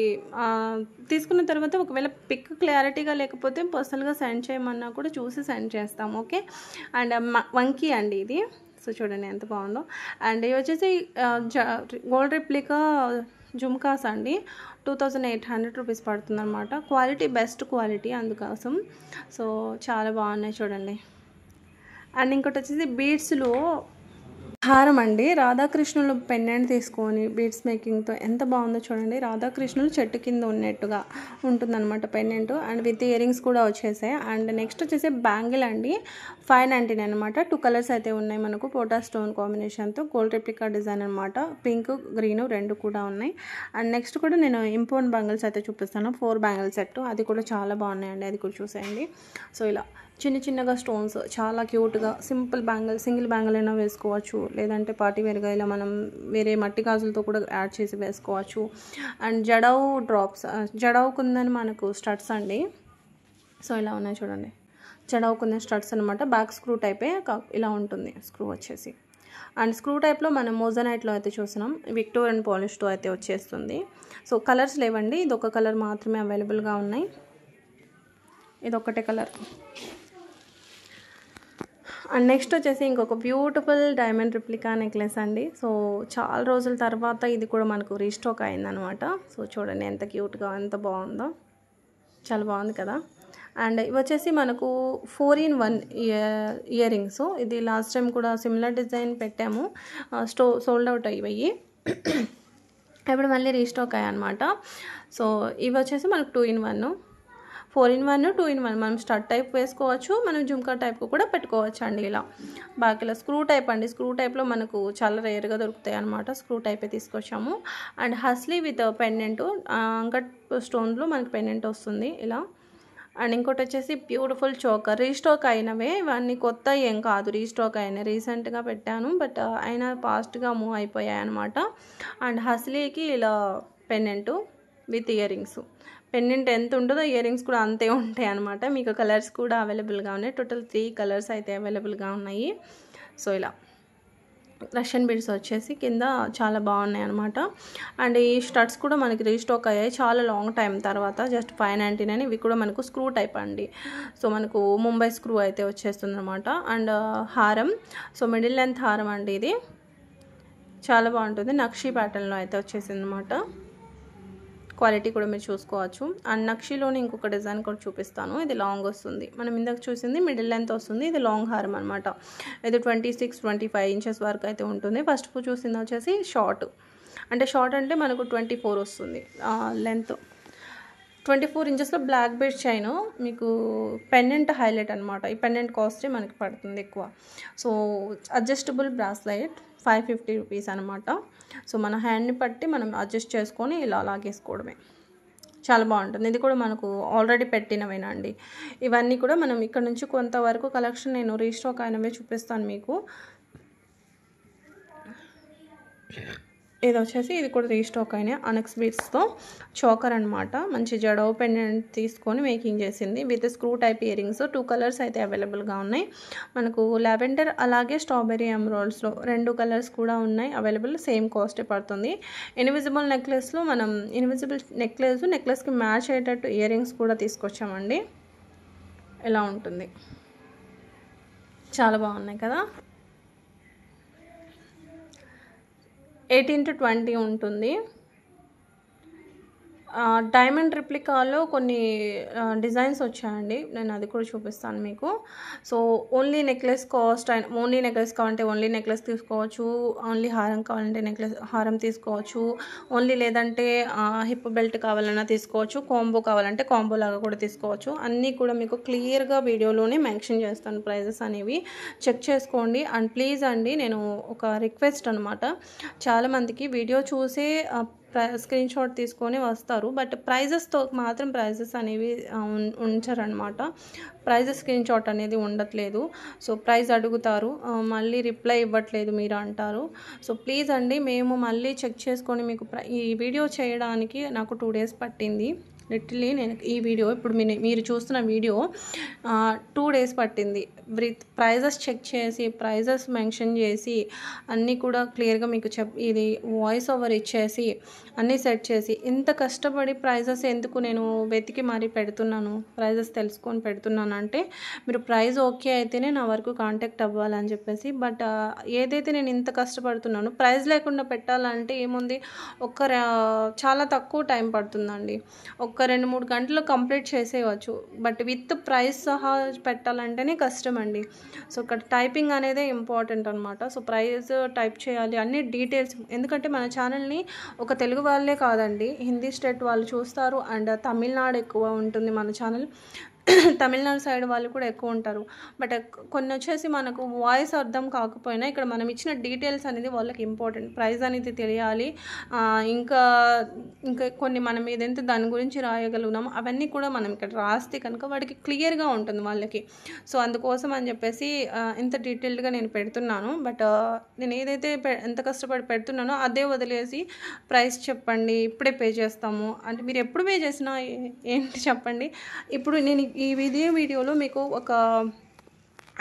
తీసుకున్న తర్వాత ఒకవేళ పిక్ క్లారిటీగా లేకపోతే పర్సనల్గా సెండ్ చేయమన్నా కూడా చూసి సెండ్ చేస్తాం, ఓకే. అండ్ వంకీ అండి ఇది. సో చూడండి ఎంత బాగుందో. అండ్ ఇవి వచ్చేసి గోల్డ్ రెప్లికా జుమ్కాస్ అండి. 2800 రూపీస్ పడుతుంది అనమాట. క్వాలిటీ బెస్ట్ క్వాలిటీ అందుకోసం. సో చాలా బాగున్నాయి చూడండి. అండ్ ఇంకోటి వచ్చేసి బీడ్స్లో హారం అండి. రాధాకృష్ణులు పెండెంట్ తీసుకొని బీడ్స్ మేకింగ్తో ఎంత బాగుందో చూడండి. రాధాకృష్ణులు చెట్టు కింద ఉన్నట్టుగా ఉంటుందన్నమాట pendant. And with ear rings కూడా వచ్చేసాయి. అండ్ నెక్స్ట్ వచ్చేసి బ్యాంగిల్ అండి, 599 అనమాట. 2 కలర్స్ అయితే ఉన్నాయి మనకు, పోటా స్టోన్ కాంబినేషన్తో. గోల్డ్ రెప్లికా డిజైన్ అనమాట. పింక్ గ్రీన్ 2 కూడా ఉన్నాయి. అండ్ నెక్స్ట్ కూడా నేను ఇంపోర్ట్ బ్యాంగిల్స్ అయితే చూపిస్తాను, 4 బ్యాంగిల్ సెట్. అది కూడా చాలా బాగున్నాయండి, అది కూడా చూసేయండి. సో ఇలా చిన్నగా స్టోన్స్ చాలా క్యూట్గా సింపుల్ బ్యాంగిల్, సింగిల్ బ్యాంగిల్ అయినా వేసుకోవచ్చు, లేదంటే పార్టీ వేర్గా ఇలా మనం వేరే మట్టి గాజులతో కూడా యాడ్ చేసి వేసుకోవచ్చు. అండ్ జడవ్ డ్రాప్స్, జడవ్ కుందని మనకు స్టడ్స్ అండి. సో ఇలా ఉన్నాయి చూడండి, జడవ్ కుందని స్టడ్స్ అనమాట. బ్యాక్ స్క్రూ టైపే ఇలా ఉంటుంది స్క్రూ వచ్చేసి. అండ్ స్క్రూ టైప్లో మనం మోజనైట్లో అయితే చూస్తున్నాం, విక్టోరియన్ పాలిష్తో అయితే వచ్చేస్తుంది. సో కలర్స్ లేవండి, ఇది ఒక కలర్ మాత్రమే అవైలబుల్గా ఉన్నాయి, ఇది ఒక్కటే కలర్. అండ్ నెక్స్ట్ వచ్చేసి ఇంకొక బ్యూటిఫుల్ డైమండ్ రిప్లికా నెక్లెస్ అండి. సో చాలా రోజుల తర్వాత ఇది కూడా మనకు రీస్టాక్ అయిందనమాట. సో చూడండి ఎంత క్యూట్గా ఎంత బాగుందో, చాలా బాగుంది కదా. అండ్ ఇవి వచ్చేసి మనకు 4-in-1 ఇయర్ రింగ్స్. ఇది లాస్ట్ టైం కూడా సిమిలర్ డిజైన్ పెట్టాము, సోల్డ్ అవుట్ అయ్యి ఇప్పుడు మళ్ళీ రీస్టాక్ అయ్యాయి అనమాట. సో ఇవి వచ్చేసి మనకు 2-in-1, 4-in-1, 2-in-1. మనం స్టడ్ టైప్ వేసుకోవచ్చు, మనం జుమ్కా టైప్ కూడా పెట్టుకోవచ్చు అండి. ఇలా బాగా ఇలా స్క్రూ టైప్ అండి. స్క్రూ టైప్లో మనకు చాలా రేర్గా దొరుకుతాయి అనమాట. స్క్రూ టైపే తీసుకొచ్చాము. అండ్ హస్లీ విత్ పెండెంట్, అంకట్ స్టోన్లో మనకి పెండెంట్ వస్తుంది ఇలా. అండ్ ఇంకోటి వచ్చేసి బ్యూటిఫుల్ చోకర్. రీస్టాక్ అయినవే ఇవన్నీ, కొత్త ఏం కాదు, రీస్టాక్ అయినాయి. రీసెంట్గా పెట్టాను, బట్ అయినా ఫాస్ట్గా మూవ్ అయిపోయాయి అనమాట. అండ్ హస్లీకి ఇలా pendant with ear rings, pendant ఎంత ఉంటుందో ఇయర్ రింగ్స్ కూడా అంతే ఉంటాయి అనమాట. మీకు కలర్స్ కూడా అవైలబుల్గా ఉన్నాయి. టోటల్ 3 కలర్స్ అయితే అవైలబుల్గా ఉన్నాయి. సో ఇలా రష్యన్ బీడ్స్ వచ్చేసి కింద చాలా బాగున్నాయి అనమాట. అండ్ ఈ స్టడ్స్ కూడా మనకి రీస్టాక్ అయ్యాయి చాలా లాంగ్ టైం తర్వాత. జస్ట్ 599. ఇవి కూడా మనకు స్క్రూ టైప్ అండి. సో మనకు ముంబై స్క్రూ అయితే వచ్చేస్తుంది అనమాట. అండ్ హారం, సో మిడిల్ లెంత్ హారం అండి. ఇది చాలా బాగుంటుంది. నక్షి ప్యాటర్న్లో అయితే వచ్చేసింది అనమాట. క్వాలిటీ కూడా మీరు చూసుకోవచ్చు. అండ్ నక్షిలోని ఇంకొక డిజైన్ కూడా చూపిస్తాను. ఇది లాంగ్ వస్తుంది. మనం ఇందాక చూసింది మిడిల్ లెంత్ వస్తుంది. ఇది లాంగ్ హారం అనమాట. ఇది 26-25 ఇంచెస్ వరకు అయితే ఉంటుంది. ఫస్ట్ చూసింది వచ్చేసి షార్ట్, అంటే షార్ట్ అంటే మనకు 24 వస్తుంది లెంత్. 24 ఇంచెస్లో బ్లాక్ బీడ్ చైన్, మీకు పెండెంట్ హైలైట్ అనమాట. ఈ పెండెంట్ కాస్టే మనకి పడుతుంది ఎక్కువ. సో అడ్జస్టబుల్ బ్రాస్లైట్ 550 రూపీస్ అనమాట. సో మన హ్యాండ్ని బట్టి మనం అడ్జస్ట్ చేసుకొని ఇలా లాగేసుకోవడమే. చాలా బాగుంటుంది. ఇది కూడా మనకు ఆల్రెడీ పెట్టినవేనండి. ఇవన్నీ కూడా మనం ఇక్కడ నుంచి కొంతవరకు కలెక్షన్ నేను రీస్టాక్ అయినవే చూపిస్తాను మీకు. ఇది వచ్చేసి ఇది కూడా రీస్టాక్ అయినాయి. అనెక్స్ బీడ్స్తో చోకర్ అనమాట. మంచి జడో పెండెంట్ తీసుకొని మేకింగ్ చేసింది with screw type ear rings. 2 colours అయితే అవైలబుల్గా ఉన్నాయి మనకు. లావెండర్ అలాగే స్ట్రాబెరీ ఎమరాల్డ్స్లో 2 కలర్స్ కూడా ఉన్నాయి అవైలబుల్. సేమ్ కాస్టే పడుతుంది. ఇన్విజిబుల్ నెక్లెస్లో మనం ఇన్విజిబుల్ నెక్లెస్కి మ్యాచ్ అయ్యేటట్టు ఇయర్ రింగ్స్ కూడా తీసుకొచ్చామండి. ఇలా ఉంటుంది. చాలా బాగున్నాయి కదా. 18-20 ఉంటుంది. డైమండ్ రిప్లికాలో కొన్ని డిజైన్స్ వచ్చాయండి. నేను అది కూడా చూపిస్తాను మీకు. So only necklace cost, only necklace కావాలంటే ఓన్లీ నెక్లెస్ తీసుకోవచ్చు. ఓన్లీ హారం కావాలంటే హారం తీసుకోవచ్చు. ఓన్లీ లేదంటే హిప్ బెల్ట్ కావాలన్నా తీసుకోవచ్చు. కాంబో కావాలంటే కాంబో లాగా కూడా తీసుకోవచ్చు. అన్నీ కూడా మీకు క్లియర్గా వీడియోలోనే మెన్షన్ చేస్తాను ప్రైజెస్ అనేవి. చెక్ చేసుకోండి. అండ్ ప్లీజ్ అండి, నేను ఒక రిక్వెస్ట్ అనమాట. చాలామందికి వీడియో చూసే స్క్రీన్ షాట్ తీసుకొని వస్తారు, బట్ ప్రైజెస్తో మాత్రం ప్రైజెస్ అనేవి ఉంచరనమాట. ప్రైజెస్ స్క్రీన్ షాట్ అనేది ఉండట్లేదు. సో ప్రైస్ అడుగుతారు, మళ్ళీ రిప్లై ఇవ్వట్లేదు మీరు అంటారు. సో ప్లీజ్ అండి, మేము మళ్ళీ చెక్ చేసుకొని మీకు ఈ వీడియో చేయడానికి నాకు 2 days పట్టింది. లిటరలీ నేను ఈ వీడియో ఇప్పుడు మీరు చూస్తున్న వీడియో 2 days పట్టింది. ప్రైజెస్ చెక్ చేసి ప్రైజెస్ మెన్షన్ చేసి అన్నీ కూడా క్లియర్గా మీకు ఇది వాయిస్ ఓవర్ ఇచ్చేసి అన్నీ సెట్ చేసి ఇంత కష్టపడి ప్రైజెస్ ఎందుకు నేను వెతికి మరీ పెడుతున్నాను, ప్రైజెస్ తెలుసుకొని పెడుతున్నాను అంటే మీరు ప్రైస్ ఓకే అయితేనే నా వరకు కాంటాక్ట్ అవ్వాలని చెప్పేసి. బట్ ఏదైతే నేను ఇంత కష్టపడుతున్నానో ప్రైస్ లేకుండా పెట్టాలంటే ఏముంది, చాలా తక్కువ టైం పడుతుందండి. 2-3 గంటలు కంప్లీట్ చేసేయవచ్చు. బట్ విత్ ప్రైస్ సహా పెట్టాలంటేనే కష్టం అండి. సో ఇక్కడ టైపింగ్ అనేది ఇంపార్టెంట్ అనమాట. సో ప్రైస్ టైప్ చేయాలి, అన్ని డీటెయిల్స్. ఎందుకంటే మన ఛానల్ని ఒక తెలుగు వాళ్ళే కాదండి, హిందీ స్టేట్ వాళ్ళు చూస్తారు. అండ్ తమిళనాడు ఎక్కువ ఉంటుంది మన ఛానల్. తమిళనాడు సైడ్ వాళ్ళు కూడా ఎక్కువ ఉంటారు. బట్ కొన్ని వచ్చేసి మనకు వాయిస్ అర్థం కాకపోయినా ఇక్కడ మనం ఇచ్చిన డీటెయిల్స్ అనేది వాళ్ళకి ఇంపార్టెంట్. ప్రైస్ అనేది తెలియాలి. ఇంకా కొన్ని మనం ఏదైతే దాని గురించి రాయగలుగుతామో అవన్నీ కూడా మనం ఇక్కడ రాస్తే కనుక వాడికి క్లియర్గా ఉంటుంది వాళ్ళకి. సో అందుకోసం అని చెప్పేసి ఇంత డీటెయిల్డ్గా నేను పెడుతున్నాను. బట్ నేను ఏదైతే ఎంత కష్టపడి పెడుతున్నానో అదే వదిలేసి ప్రైస్ చెప్పండి, ఇప్పుడే పే చేస్తాము అంటే మీరు ఎప్పుడు పే చేసినా ఏంటి చెప్పండి. ఇప్పుడు నేను ఈ వీడియోలో మీకు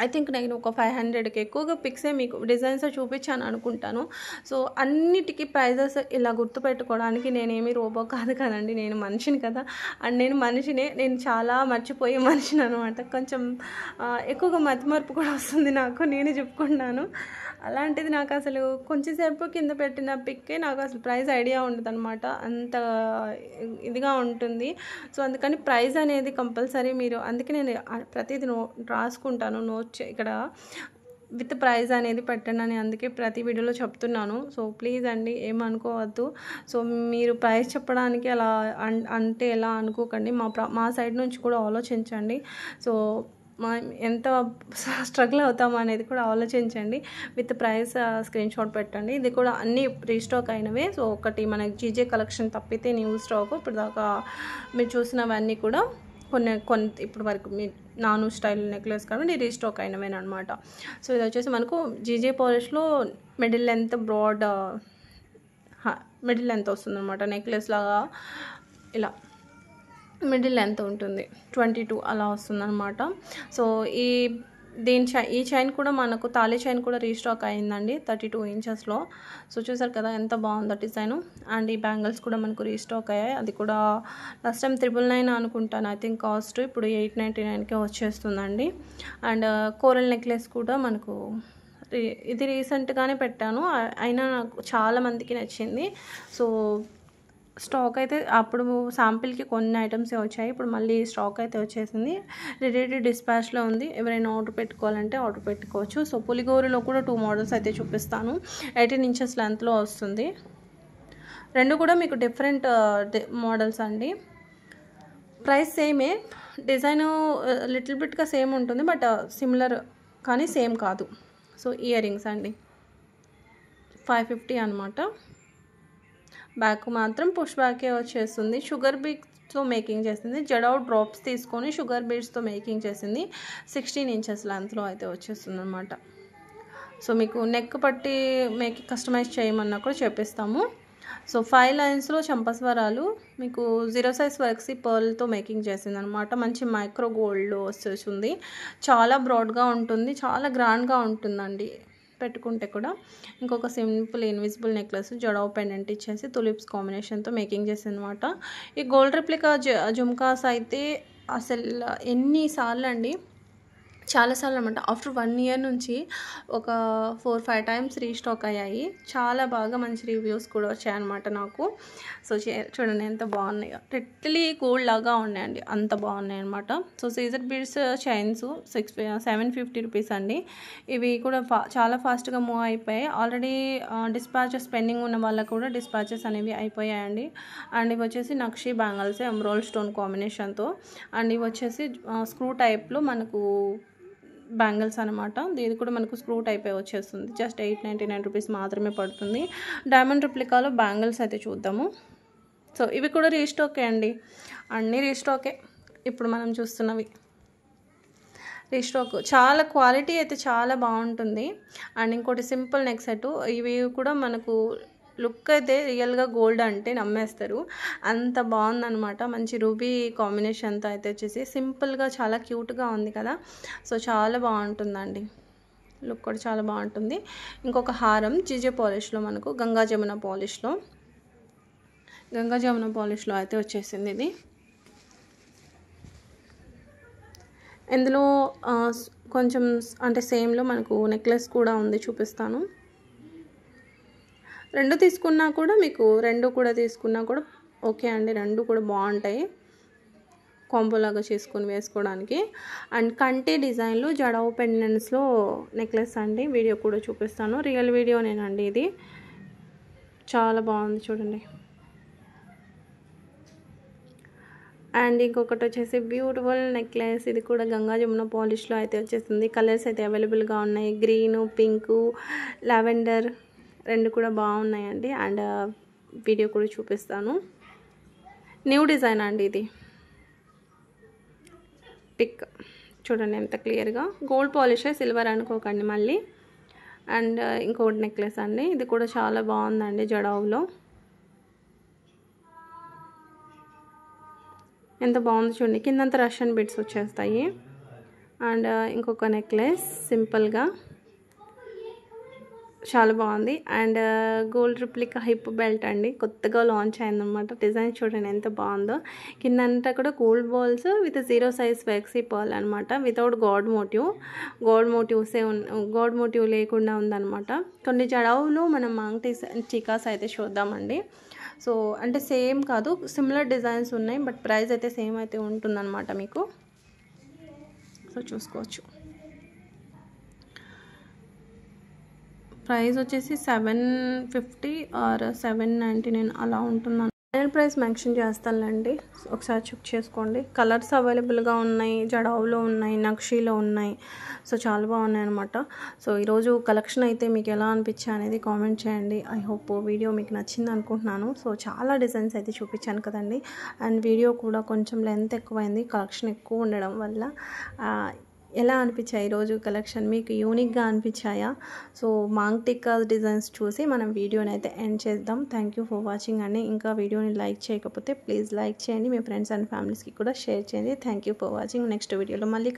ఐ థింక్ నేను ఒక 500కి ఎక్కువగా పిక్సే మీకు డిజైన్స్ చూపించాను అనుకుంటాను. సో అన్నిటికీ ప్రైజెస్ ఇలా గుర్తుపెట్టుకోవడానికి నేనేమి రోబో కాదు కదండి, నేను మనిషిని కదా. అండ్ నేను మనిషినే, నేను చాలా మర్చిపోయే మనిషిని అనమాట. కొంచెం ఎక్కువగా మతిమరుపు కూడా వస్తుంది నాకు, నేనే చెప్పుకుంటున్నాను. అలాంటిది నాకు అసలు కొంచెంసేపు కింద పెట్టిన పిక్కే నాకు అసలు ప్రైస్ ఐడియా ఉండదు అనమాట, అంత ఇదిగా ఉంటుంది. సో అందుకని ప్రైస్ అనేది కంపల్సరీ మీరు, అందుకే నేను ప్రతిదీ రాసుకుంటాను నోట్ ఇక్కడ విత్ ప్రైస్ అనేది పెట్టండి అని అందుకే ప్రతి వీడియోలో చెప్తున్నాను. సో ప్లీజ్ అండి ఏమనుకోవద్దు. సో మీరు ప్రైస్ చెప్పడానికి అలా అంటే ఎలా అనుకోకండి, మా సైడ్ నుంచి కూడా ఆలోచించండి. సో ఎంత స్ట్రగుల్ అవుతాము అనేది కూడా ఆలోచించండి. విత్ ప్రైస్ స్క్రీన్ షాట్ పెట్టండి. ఇది కూడా అన్నీ రీస్టాక్ అయినవే. సో ఒకటి మనకి జీజే కలెక్షన్ తప్పితే న్యూ స్టాక్ ఇప్పుడు దాకా మీరు చూసినవన్నీ కూడా కొన్ని ఇప్పుడు వరకు మీ నాను స్టైల్ నెక్లెస్ కాబట్టి రీస్టాక్ అయినవేనమాట. సో ఇది వచ్చేసి మనకు జీజే పాలిష్లో middle length broad middle length వస్తుంది అనమాట. నెక్లెస్ లాగా ఇలా మిడిల్ లెంత్ ఉంటుంది 22 అలా వస్తుందన్నమాట. సో ఈ చైన్ కూడా మనకు తాళి చైన్ కూడా రీస్టాక్ అయిందండి 32 ఇంచెస్లో. సో చూసారు కదా ఎంత బాగుందో డిజైను. అండ్ ఈ బ్యాంగిల్స్ కూడా మనకు రీస్టాక్ అయ్యాయి. అది కూడా లాస్ట్ టైం 999 అనుకుంటాను ఐ థింక్ కాస్ట్, ఇప్పుడు 899కే వచ్చేస్తుందండి. అండ్ కోరల్ నెక్లెస్ కూడా మనకు ఇది రీసెంట్గానే పెట్టాను, అయినా నాకు చాలా మందికి నచ్చింది. సో స్టాక్ అయితే అప్పుడు శాంపిల్కి కొన్ని ఐటమ్సే వచ్చాయి, ఇప్పుడు మళ్ళీ స్టాక్ అయితే వచ్చేసింది. రెడీ డిస్పాచ్లో ఉంది, ఎవరైనా ఆర్డర్ పెట్టుకోవాలంటే ఆర్డర్ పెట్టుకోవచ్చు. సో పులిగోరులో కూడా 2 మోడల్స్ అయితే చూపిస్తాను. 18 ఇంచెస్ లెంత్లో వస్తుంది. రెండు కూడా మీకు డిఫరెంట్ మోడల్స్ అండి. ప్రైస్ సేమే, డిజైన్ లిటిల్ బిట్గా సేమ్ ఉంటుంది, బట్ సిమిలర్ కానీ సేమ్ కాదు. సో ఇయర్ రింగ్స్ అండి 550 అనమాట. బ్యాక్ మాత్రం పుష్ బ్యాకే వచ్చేస్తుంది. షుగర్ బీడ్స్తో మేకింగ్ చేసింది. జడౌ డ్రాప్స్ తీసుకొని షుగర్ బీడ్స్తో మేకింగ్ చేసింది. 16 ఇంచెస్ లెంత్లో అయితే వచ్చేస్తుంది అనమాట. సో మీకు నెక్ పట్టి కస్టమైజ్ చేయమన్నా కూడా చెప్పిస్తాము. సో 5 లైన్స్లో చంపస్వరాలు మీకు 0 సైజ్ వర్క్సీ పర్ల్తో మేకింగ్ చేసింది అనమాట. మంచి మైక్రో గోల్డ్లో వచ్చేస్తుంది. చాలా బ్రాడ్గా ఉంటుంది, చాలా గ్రాండ్గా ఉంటుందండి పెట్టుకుంటే కూడా. ఇంకొక simple invisible necklace jadau pendant ఇచ్చేసి తులిప్స్ కాంబినేషన్తో మేకింగ్ చేసింది అనమాట. ఈ గోల్డ్ రెప్లికా జుమ్కాస్ అయితే అసలు ఎన్నిసార్లు అండి, చాలాసార్లు అనమాట. ఆఫ్టర్ 1 ఇయర్ నుంచి ఒక 4-5 టైమ్స్ రీస్టాక్ అయ్యాయి. చాలా బాగా మంచి రివ్యూస్ కూడా వచ్చాయన్నమాట నాకు. సో చూడండి ఎంత బాగున్నాయో, లిటిల్లీ గోల్డ్ లాగా ఉన్నాయండి, అంత బాగున్నాయి అనమాట. So Caesar beads chains 750 rupees అండి. ఇవి కూడా చాలా ఫాస్ట్గా మూవ్ అయిపోయాయి. ఆల్రెడీ డిస్పాచెస్ పెండింగ్ ఉన్న వాళ్ళకు కూడా డిస్పాచెస్ అనేవి అయిపోయాయండి. అండ్ ఇవి వచ్చేసి నక్షి బ్యాంగిల్స్ ఎమరాల్డ్ స్టోన్ కాంబినేషన్తో. అండ్ ఇవి వచ్చేసి స్క్రూ టైప్లో మనకు బ్యాంగిల్స్ అనమాట. ఇది కూడా మనకు స్క్రూ టైప్ వచ్చేస్తుంది. జస్ట్ 899 రూపీస్ మాత్రమే పడుతుంది. డైమండ్ రిప్లికాలో బ్యాంగిల్స్ అయితే చూద్దాము. సో ఇవి కూడా రీస్టాకే అండి, అన్నీ రీస్టాకే ఇప్పుడు మనం చూస్తున్నవి రీస్టాక్. చాలా క్వాలిటీ అయితే చాలా బాగుంటుంది. అండ్ ఇంకోటి సింపుల్ నెక్ సెట్, ఇవి కూడా మనకు లుక్ అయితే రియల్గా గోల్డ్ అంటే నమ్మేస్తారు, అంత బాగుందనమాట. మంచి రూబీ కాంబినేషన్తో అయితే వచ్చేసి సింపుల్గా చాలా క్యూట్గా ఉంది కదా. సో చాలా బాగుంటుందండి, లుక్ కూడా చాలా బాగుంటుంది. ఇంకొక హారం జీజే పాలిష్లో మనకు గంగా జమున పాలిష్లో అయితే వచ్చేసింది. ఇది ఇందులో కొంచెం అంటే సేమ్లో మనకు నెక్లెస్ కూడా ఉంది, చూపిస్తాను. రెండు తీసుకున్నా కూడా మీకు తీసుకున్నా కూడా ఓకే అండి, రెండు కూడా బాగుంటాయి కాంబోలాగా చేసుకొని వేసుకోవడానికి. అండ్ కంటే డిజైన్లో జడావ్ పెండెంట్స్లో నెక్లెస్ అండి, వీడియో కూడా చూపిస్తాను. రియల్ వీడియోనేనండి ఇది, చాలా బాగుంది చూడండి. అండ్ ఇంకొకటి వచ్చేసి బ్యూటిఫుల్ నెక్లెస్, ఇది కూడా గంగా జమున పాలిష్లో అయితే వచ్చేస్తుంది. కలర్స్ అయితే అవైలబుల్గా ఉన్నాయి, గ్రీను, పింకు, లావెండర్ రెండు కూడా బాగున్నాయండి. అండ్ వీడియో కూడా చూపిస్తాను. న్యూ డిజైన్ అండి ఇది, పిక్ చూడండి ఎంత క్లియర్గా. గోల్డ్ పాలిష్, సిల్వర్ అనుకోకండి మళ్ళీ. అండ్ ఇంకోటి నెక్లెస్ అండి, ఇది కూడా చాలా బాగుందండి జడావ్లో, ఎంత బాగుంది చూడండి. కిందంతా రష్యన్ బీడ్స్ వచ్చేస్తాయి. అండ్ ఇంకొక నెక్లెస్ సింపుల్గా చాలా బాగుంది. And gold replica hip belt అండి, కొత్తగా లాంచ్ అయిందనమాట. డిజైన్ చూడండి ఎంత బాగుందో. కిందంతా కూడా gold balls with 0 size flexi pearl అనమాట, వితౌట్ గాడ్ మోటివ్ లేకుండా ఉందన్నమాట. కొన్ని జడావులు మనం మాంగ్ టీకాస్ అయితే చూద్దామండి. సో అంటే సేమ్ కాదు, సిమిలర్ డిజైన్స్ ఉన్నాయి, బట్ ప్రైస్ అయితే సేమ్ అయితే ఉంటుందన్నమాట మీకు. సో చూసుకోవచ్చు. ప్రైస్ వచ్చేసి 750 ఆర్ 799 అలా ఉంటుందండి. ఫైనల్ ప్రైస్ మెన్షన్ చేస్తానులేండి, ఒకసారి చెక్ చేసుకోండి. కలర్స్ అవైలబుల్గా ఉన్నాయి, జడావులో ఉన్నాయి, నక్షీలో ఉన్నాయి. సో చాలా బాగున్నాయి అనమాట. సో ఈరోజు కలెక్షన్ అయితే మీకు ఎలా అనిపించాయి అనేది కామెంట్ చేయండి. ఐ హోప్ వీడియో మీకు నచ్చింది అనుకుంటున్నాను. సో చాలా డిజైన్స్ అయితే చూపించాను కదండి. అండ్ వీడియో కూడా కొంచెం లెంత్ ఎక్కువైంది, కలెక్షన్ ఎక్కువ ఉండడం వల్ల. ఎలా అనిపించాయి ఈరోజు కలెక్షన్? మీకు యూనిక్గా అనిపించాయా? సో మాంగ్ టిక్కా డిజైన్స్ చూసి మనం వీడియోని అయితే ఎండ్ చేద్దాం. థ్యాంక్ యూ ఫర్ వాచింగ్ అండి. ఇంకా వీడియోని లైక్ చేయకపోతే ప్లీజ్ లైక్ చేయండి. మీ ఫ్రెండ్స్ అండ్ ఫ్యామిలీస్కి కూడా షేర్ చేయండి. Thank you for watching. Next వీడియోలో మళ్ళీ